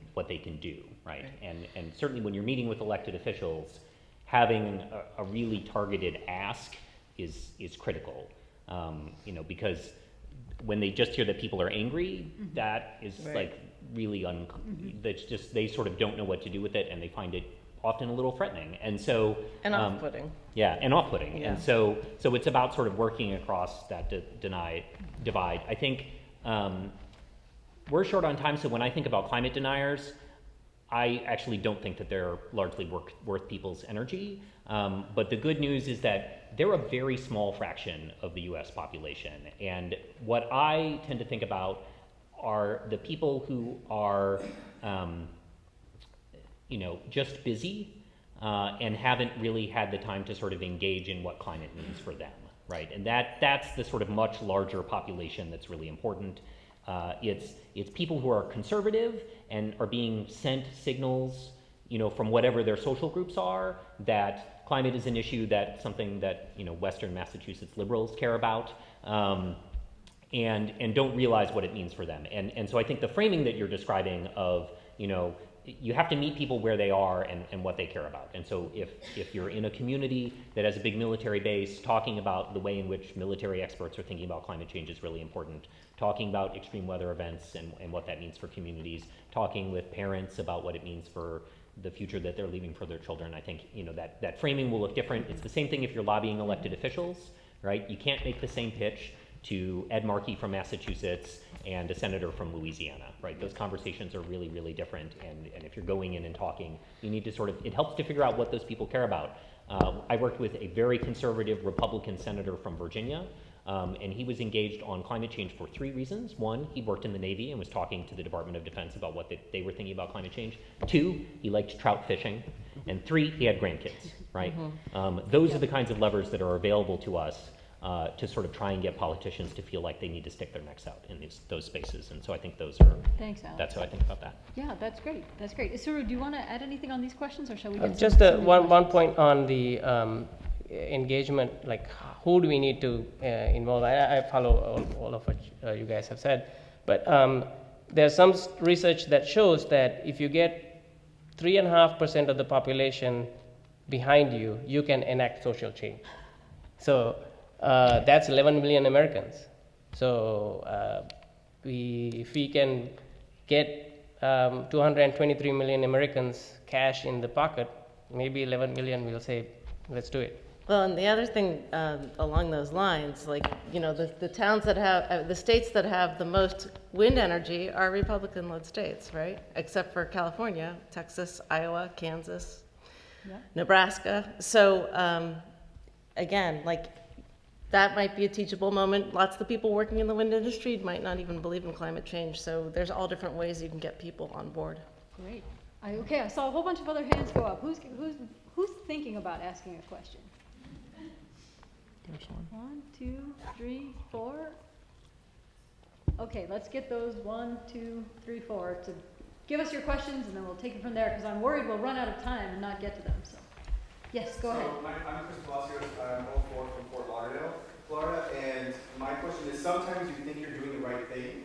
[SPEAKER 6] do, right? And certainly when you're meeting with elected officials, having a really targeted ask is critical, because when they just hear that people are angry, that is like really that's just, they sort of don't know what to do with it, and they find it often a little threatening. And so
[SPEAKER 2] And off-putting.
[SPEAKER 6] Yeah, and off-putting.
[SPEAKER 2] Yeah.
[SPEAKER 6] And so it's about sort of working across that divide. I think we're short on time, so when I think about climate deniers, I actually don't think that they're largely worth people's energy. But the good news is that they're a very small fraction of the US population. And what I tend to think about are the people who are, just busy and haven't really had the time to sort of engage in what climate means for them, right? And that's the sort of much larger population that's really important. It's people who are conservative and are being sent signals, from whatever their social groups are, that climate is an issue, that's something that, Western Massachusetts liberals care about, and don't realize what it means for them. And so I think the framing that you're describing of, you have to meet people where they are and what they care about. And so if you're in a community that has a big military base, talking about the way in which military experts are thinking about climate change is really important. Talking about extreme weather events and what that means for communities. Talking with parents about what it means for the future that they're leaving for their children. I think, that framing will look different. It's the same thing if you're lobbying elected officials, right? You can't make the same pitch to Ed Markey from Massachusetts and a senator from Louisiana, right? Those conversations are really, really different. And if you're going in and talking, you need to it helps to figure out what those people care about. I worked with a very conservative Republican senator from Virginia, and he was engaged on climate change for 3 reasons. 1, he worked in the Navy and was talking to the Department of Defense about what they were thinking about climate change. 2, he liked trout fishing. And 3, he had grandkids, right? Those are the kinds of levers that are available to us to sort of try and get politicians to feel like they need to stick their necks out in those spaces. And so I think those are,
[SPEAKER 1] Thanks, Alex.
[SPEAKER 6] that's how I think about that.
[SPEAKER 1] Yeah, that's great. That's great. Isuru, do you want to add anything on these questions, or shall we get
[SPEAKER 3] Just
[SPEAKER 1] some
[SPEAKER 3] one point on the engagement, like who do we need to involve? I follow all of what you guys have said, but there's some research that shows that if you get 3.5% of the population behind you, you can enact social change. So that's 11 million Americans. So if we can get 223 million Americans cash in the pocket, maybe 11 million will say, let's do it.
[SPEAKER 2] Well, and the other thing along those lines, like, the towns that have, the states that have the most wind energy are Republican-led states, right? Except for California, Texas, Iowa, Kansas, Nebraska. So again, like, that might be a teachable moment. Lots of the people working in the wind industry might not even believe in climate change. So there's all different ways you can get people on board.
[SPEAKER 1] Great. I saw a whole bunch of other hands go up. Who's thinking about asking a question?
[SPEAKER 4] There's one.
[SPEAKER 1] 1, 2, 3, 4. Okay, let's get those 1, 2, 3, 4 to give us your questions, and then we'll take it from there, because I'm worried we'll run out of time and not get to them. So, yes, go ahead.
[SPEAKER 10] I'm Chris Palacios. I'm 04 from Fort Lauderdale, Florida, and my question is, sometimes you think you're doing the right thing.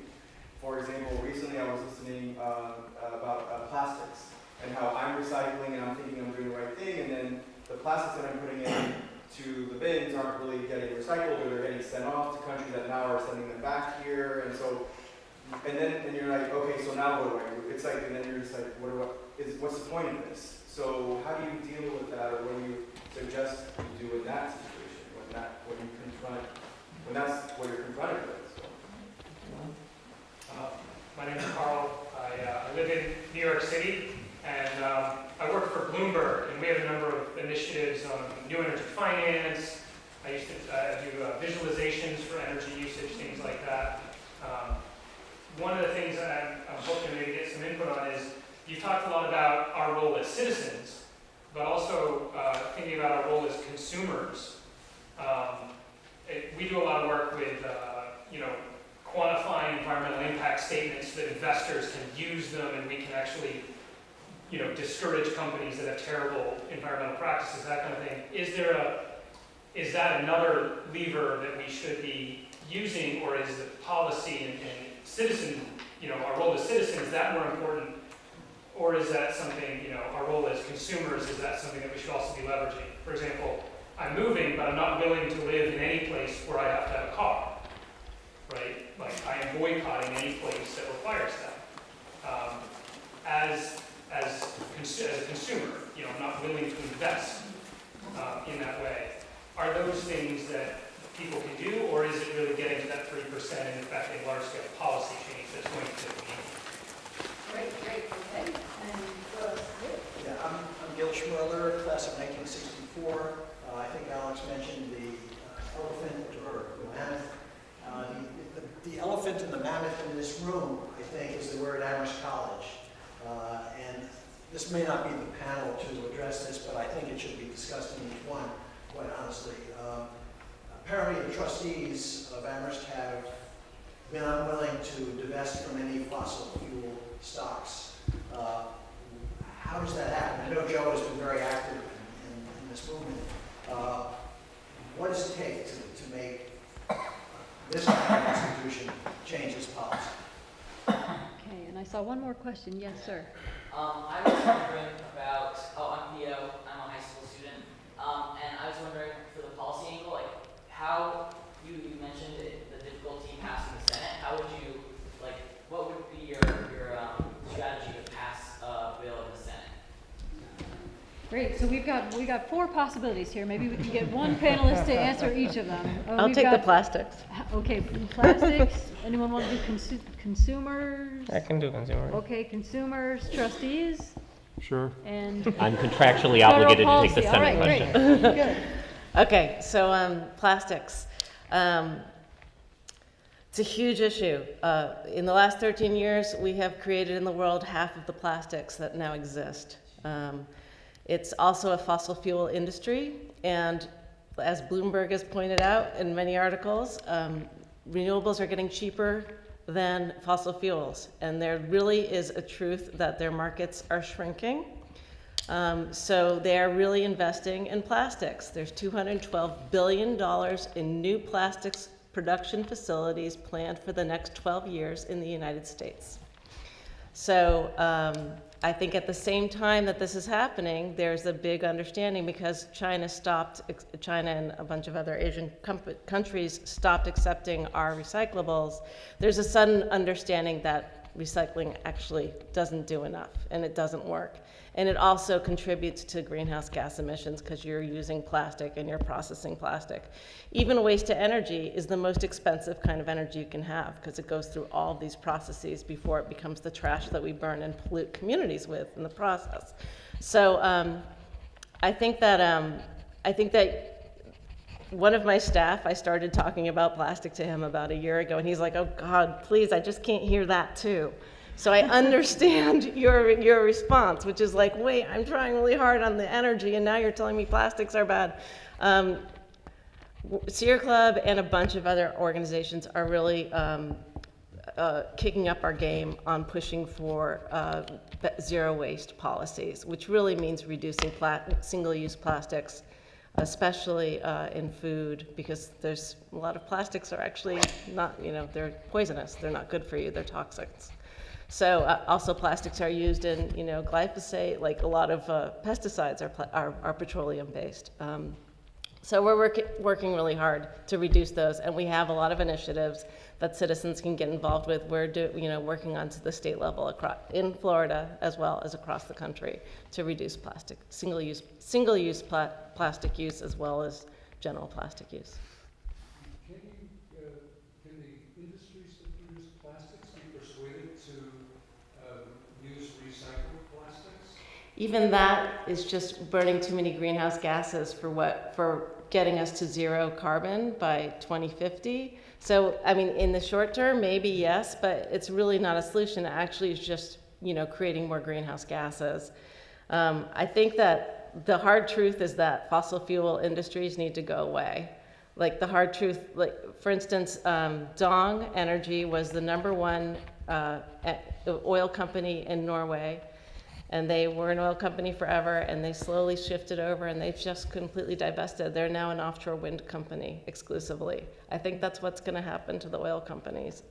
[SPEAKER 10] For example, recently I was listening about plastics and how I'm recycling and I'm thinking I'm doing the right thing, and then the plastics that I'm putting in to the bins aren't really getting recycled, or they're getting sent off to countries that now are sending them back here, and so, and you're like, okay, so now what do I do? It's like, and then you're just like, what's the point of this? So how do you deal with that, or what do you suggest you do in that situation when that's what you're confronted with? So.
[SPEAKER 11] My name is Carl. I live in New York City, and I work for Bloomberg, and we have a number of initiatives on new energy finance. I used to do visualizations for energy usage, things like that. One of the things that I'm hoping to maybe get some input on is, you've talked a lot about our role as citizens, but also thinking about our role as consumers. We do a lot of work with, quantifying environmental impact statements so that investors can use them, and we can actually, discourage companies that have terrible environmental practices, that kind of thing. Is that another lever that we should be using, or is the policy and citizen, our role as citizens, that more important? Or is that something, our role as consumers, is that something that we should also be leveraging? For example, I'm moving, but I'm not willing to live in any place where I have to have a car, right? Like, I am boycotting any place that requires that. As as a consumer, not willing to invest in that way. Are those things that people can do, or is it really getting to that 3% and in fact a large-scale policy change that's going to be needed?
[SPEAKER 9] Great, okay. And,
[SPEAKER 12] Yeah, I'm Gil Schmerler, class of 1964. I think Alex mentioned the elephant or the mammoth. The elephant and the mammoth in this room, I think, is that we're at Amherst College. And this may not be the panel to address this, but I think it should be discussed in each one, quite honestly. Apparently the trustees of Amherst have been unwilling to divest from any fossil fuel stocks. How does that happen? I know Joe has been very active in this movement. What does it take to make this kind of institution change its policy?
[SPEAKER 1] Okay, and I saw one more question. Yes, sir.
[SPEAKER 13] I was wondering about, I'm Theo, I'm a high school student, and I was wondering for the policy angle, like how you mentioned the difficulty passing the Senate, how would you, what would be your strategy to pass a bill in the Senate?
[SPEAKER 1] Great. So we've got 4 possibilities here. Maybe we can get one panelist to answer each of them.
[SPEAKER 2] I'll take the plastics.
[SPEAKER 1] Okay, plastics. Anyone want to do consumers?
[SPEAKER 3] I can do consumers.
[SPEAKER 1] Okay, consumers, trustees,
[SPEAKER 5] Sure.
[SPEAKER 1] and
[SPEAKER 6] I'm contractually
[SPEAKER 1] federal
[SPEAKER 6] obligated to take
[SPEAKER 1] policy.
[SPEAKER 6] the
[SPEAKER 1] All
[SPEAKER 6] Senate
[SPEAKER 1] right,
[SPEAKER 6] question.
[SPEAKER 1] great. Good.
[SPEAKER 2] Okay, so plastics. It's a huge issue. In the last 13 years, we have created in the world half of the plastics that now exist. It's also a fossil fuel industry, and as Bloomberg has pointed out in many articles, renewables are getting cheaper than fossil fuels, and there really is a truth that their markets are shrinking. So they are really investing in plastics. There's $212 billion in new plastics production facilities planned for the next 12 years in the United States. So I think at the same time that this is happening, there's a big understanding because China and a bunch of other Asian countries stopped accepting our recyclables. There's a sudden understanding that recycling actually doesn't do enough and it doesn't work. And it also contributes to greenhouse gas emissions because you're using plastic and you're processing plastic. Even waste to energy is the most expensive kind of energy you can have because it goes through all of these processes before it becomes the trash that we burn and pollute communities with in the process. So I think that one of my staff, I started talking about plastic to him about a year ago, and he's like, "Oh God, please, I just can't hear that too." So I understand your response, which is like, wait, I'm trying really hard on the energy, and now you're telling me plastics are bad. Sierra Club and a bunch of other organizations are really kicking up our game on pushing for zero waste policies, which really means reducing single-use plastics, especially in food, because there's a lot of plastics are actually not, they're poisonous. They're not good for you. They're toxins. So also plastics are used in, glyphosate, like a lot of pesticides are petroleum-based. So we're working really hard to reduce those, and we have a lot of initiatives that citizens can get involved with. We're working on to the state level in Florida as well as across the country to reduce plastic, single-use plastic use as well as general plastic use.
[SPEAKER 14] Can the industries that produce plastics be persuaded to use recycled plastics?
[SPEAKER 2] Even that is just burning too many greenhouse gases for getting us to zero carbon by 2050. So, I mean, in the short term, maybe yes, but it's really not a solution. It actually is just, creating more greenhouse gases. I think that the hard truth is that fossil fuel industries need to go away. Like the hard truth, for instance, Dong Energy was the #1 oil company in Norway. And they were an oil company forever, and they slowly shifted over, and they've just completely divested. They're now an offshore wind company exclusively. I think that's what's going to happen to the oil companies.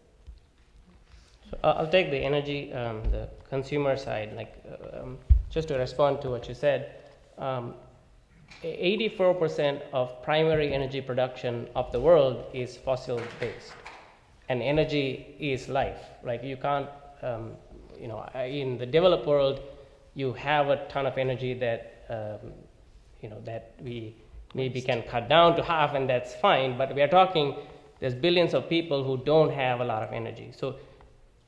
[SPEAKER 3] So I'll take the energy, the consumer side. Just to respond to what you said, 84% of primary energy production of the world is fossil-based, and energy is life. Like you can't, in the developed world, you have a ton of energy that that we maybe can cut down to half, and that's fine. But we are talking, there's billions of people who don't have a lot of energy. So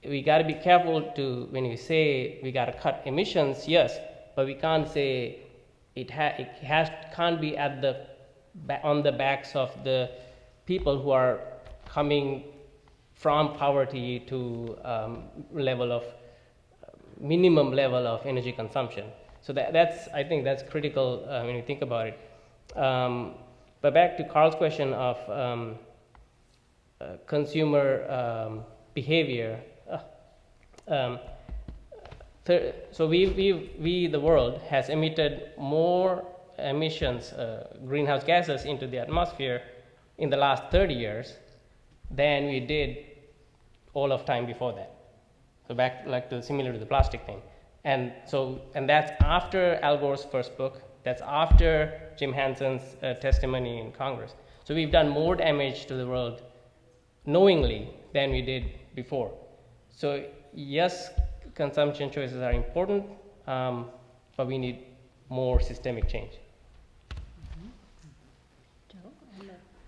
[SPEAKER 3] we got to be careful to, when you say we got to cut emissions, yes, but we can't say can't be at on the backs of the people who are coming from poverty to minimum level of energy consumption. So I think that's critical when you think about it. But back to Carl's question of consumer behavior. So we, the world, has emitted more emissions, greenhouse gases into the atmosphere in the last 30 years than we did all of time before that. So back similar to the plastic thing. And that's after Al Gore's first book. That's after Jim Hansen's testimony in Congress. So we've done more damage to the world knowingly than we did before. So yes, consumption choices are important, but we need more systemic change.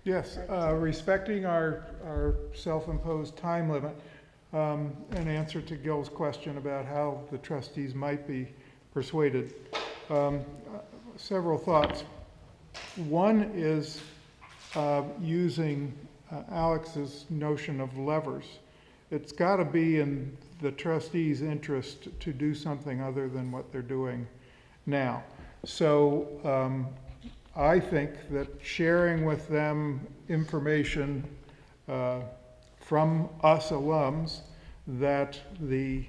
[SPEAKER 5] Yes, respecting our self-imposed time limit, in answer to Gil's question about how the trustees might be persuaded, several thoughts. One is using Alex's notion of levers. It's got to be in the trustees' interest to do something other than what they're doing now. So I think that sharing with them information from us alums that the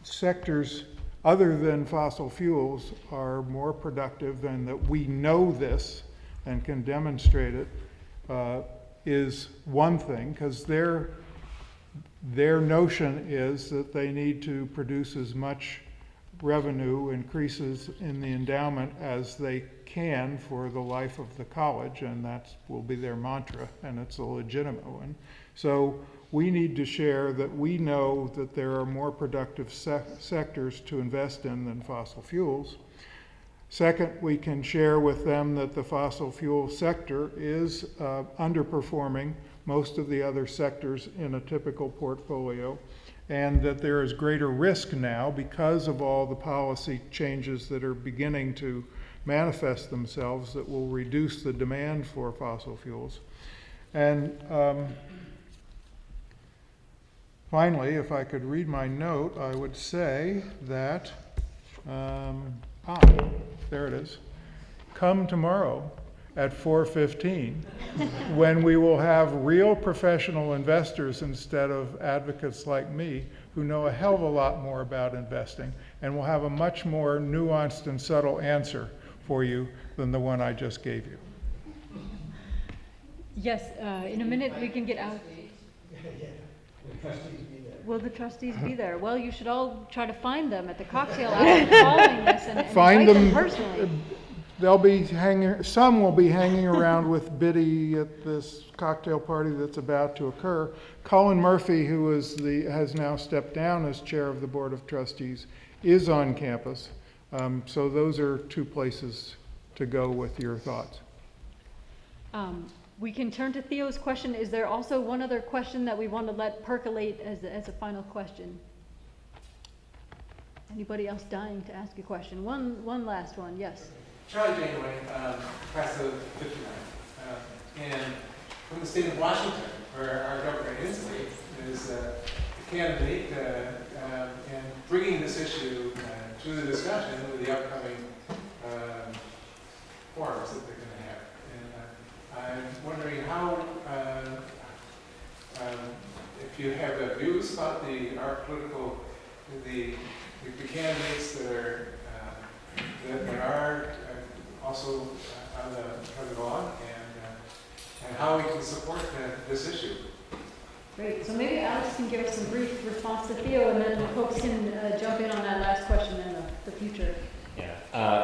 [SPEAKER 5] sectors other than fossil fuels are more productive and that we know this and can demonstrate it is one thing, because their notion is that they need to produce as much revenue increases in the endowment as they can for the life of the college, and that will be their mantra, and it's a legitimate one. So we need to share that we know that there are more productive sectors to invest in than fossil fuels. Second, we can share with them that the fossil fuel sector is underperforming most of the other sectors in a typical portfolio, and that there is greater risk now because of all the policy changes that are beginning to manifest themselves that will reduce the demand for fossil fuels. And finally, if I could read my note, I would say that, there it is. Come tomorrow at 4:15 when we will have real professional investors instead of advocates like me who know a hell of a lot more about investing, and will have a much more nuanced and subtle answer for you than the one I just gave you.
[SPEAKER 1] Yes, in a minute we can get out. Will the trustees be there? Well, you should all try to find them at the cocktail hour following this and
[SPEAKER 5] Find
[SPEAKER 1] invite
[SPEAKER 5] them
[SPEAKER 1] personally.
[SPEAKER 5] They'll be some will be hanging around with Biddy at this cocktail party that's about to occur. Colin Murphy, who has now stepped down as chair of the Board of Trustees, is on campus. So those are two places to go with your thoughts.
[SPEAKER 1] We can turn to Theo's question. Is there also one other question that we want to let percolate as a final question? Anybody else dying to ask a question? One last one, yes.
[SPEAKER 15] Charlie Janeway, class of 59, and from the state of Washington, where our governor in-state is a candidate and bringing this issue to the discussion with the upcoming forums that they're going to have. And I'm wondering how, if you have views about the candidates that are also on the lawn, and how we can support this issue.
[SPEAKER 1] Great. So maybe Alex can give us some brief response to Theo, and then folks can jump in on that last question in the future.
[SPEAKER 6] Yeah.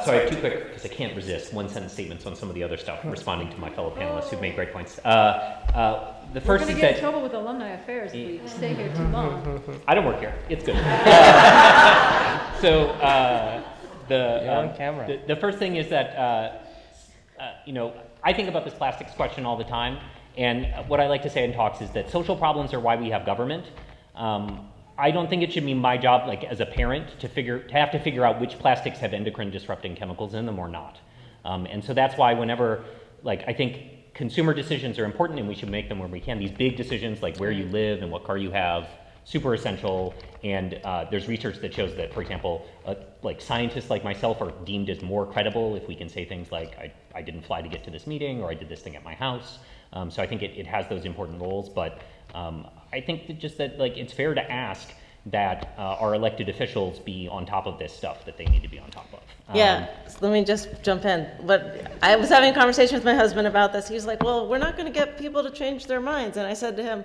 [SPEAKER 6] So I have two quick, because I can't resist, one-sentence statements on some of the other stuff, responding to my fellow panelists who've made great points. The first
[SPEAKER 1] We're going to get in trouble with alumni affairs if we stay here too long.
[SPEAKER 6] I don't work here. It's good. The first thing is that, I think about this plastics question all the time, and what I like to say in talks is that social problems are why we have government. I don't think it should be my job, like as a parent, to have to figure out which plastics have endocrine disrupting chemicals in them or not. And so that's why whenever, I think consumer decisions are important and we should make them where we can. These big decisions like where you live and what car you have, super essential. And there's research that shows that, for example, scientists like myself are deemed as more credible if we can say things like, I didn't fly to get to this meeting, or I did this thing at my house. So I think it has those important roles, but I think that it's fair to ask that our elected officials be on top of this stuff that they need to be on top of.
[SPEAKER 2] So let me just jump in. But I was having a conversation with my husband about this. He was like, well, we're not going to get people to change their minds. And I said to him,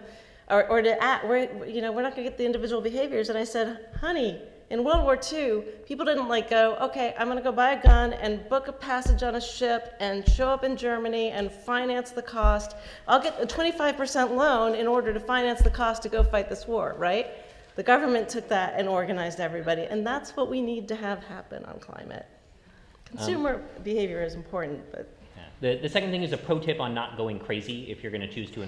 [SPEAKER 2] we're not going to get the individual behaviors. And I said, honey, in World War II, people didn't go, okay, I'm going to go buy a gun and book a passage on a ship and show up in Germany and finance the cost. I'll get a 25% loan in order to finance the cost to go fight this war, right? The government took that and organized everybody, and that's what we need to have happen on climate. Consumer behavior is important, but...
[SPEAKER 6] The second thing is a pro tip on not going crazy if you're going to choose to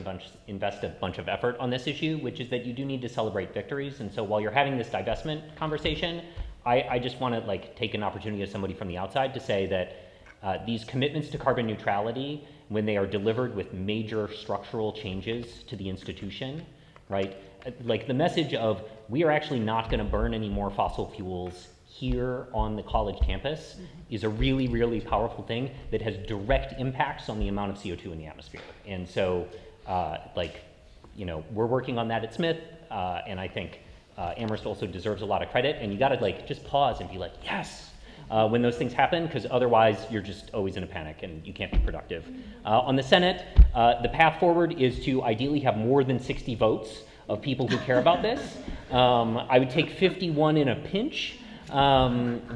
[SPEAKER 6] invest a bunch of effort on this issue, which is that you do need to celebrate victories. And so while you're having this divestment conversation, I just want to take an opportunity as somebody from the outside to say that these commitments to carbon neutrality, when they are delivered with major structural changes to the institution, right? The message of we are actually not going to burn any more fossil fuels here on the college campus is a really, really powerful thing that has direct impacts on the amount of CO2 in the atmosphere. And so, we're working on that at Smith, and I think Amherst also deserves a lot of credit, and you gotta just pause and be like, yes, when those things happen, because otherwise you're just always in a panic and you can't be productive. On the Senate, the path forward is to ideally have more than 60 votes of people who care about this. I would take 51 in a pinch,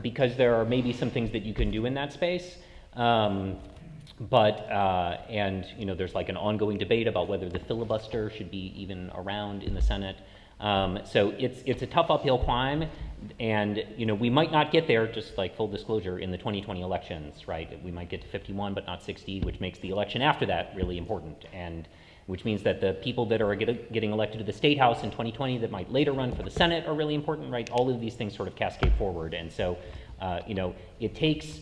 [SPEAKER 6] because there are maybe some things that you can do in that space. There's an ongoing debate about whether the filibuster should be even around in the Senate. So it's a tough uphill climb, and we might not get there, just full disclosure, in the 2020 elections, right? We might get to 51 but not 60, which makes the election after that really important, and which means that the people that are getting elected to the State House in 2020 that might later run for the Senate are really important, right? All of these things sort of cascade forward. And so, it takes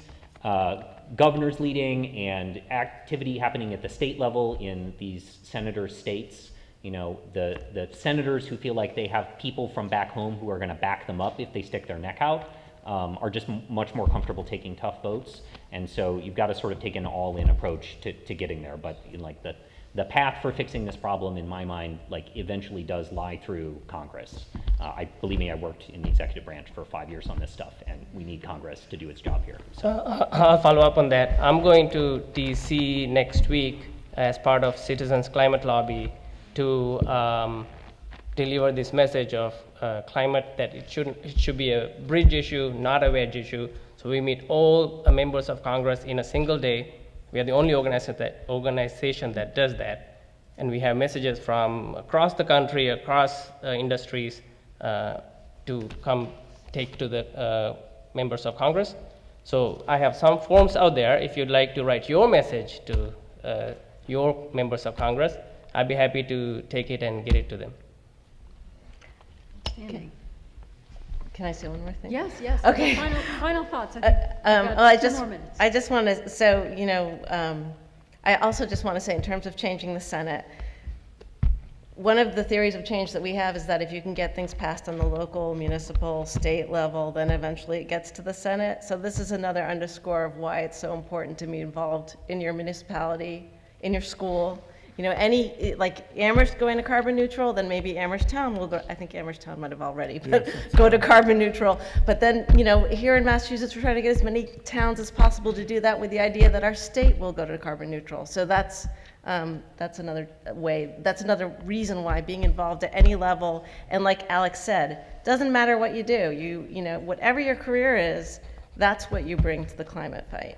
[SPEAKER 6] governors leading and activity happening at the state level in these senator states. The senators who feel like they have people from back home who are going to back them up if they stick their neck out are just much more comfortable taking tough votes. And so you've got to sort of take an all-in approach to getting there. But the path for fixing this problem, in my mind, eventually does lie through Congress. Believe me, I worked in the executive branch for 5 years on this stuff, and we need Congress to do its job here.
[SPEAKER 16] So I'll follow up on that. I'm going to DC next week as part of Citizens Climate Lobby to deliver this message of climate, that it should be a bridge issue, not a wedge issue. So we meet all members of Congress in a single day. We are the only organization that does that, and we have messages from across the country, across industries, to come take to the members of Congress. So I have some forms out there. If you'd like to write your message to your members of Congress, I'd be happy to take it and get it to them.
[SPEAKER 2] Okay. Can I say one more thing?
[SPEAKER 1] Yes.
[SPEAKER 2] Okay.
[SPEAKER 1] Final thoughts.
[SPEAKER 2] I just want to, I also just want to say, in terms of changing the Senate, one of the theories of change that we have is that if you can get things passed on the local, municipal, state level, then eventually it gets to the Senate. So this is another underscore of why it's so important to be involved in your municipality, in your school. Amherst going to carbon neutral, then maybe Amherst Town will go. I think Amherst Town might have already, but go to carbon neutral. But then, here in Massachusetts, we're trying to get as many towns as possible to do that, with the idea that our state will go to carbon neutral. So that's another way. That's another reason why being involved at any level, and like Alex said, doesn't matter what you do. Whatever your career is, that's what you bring to the climate fight.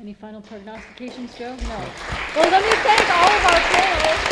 [SPEAKER 1] Any final prognostications, Joe? No. Well, let me thank all of our panelists.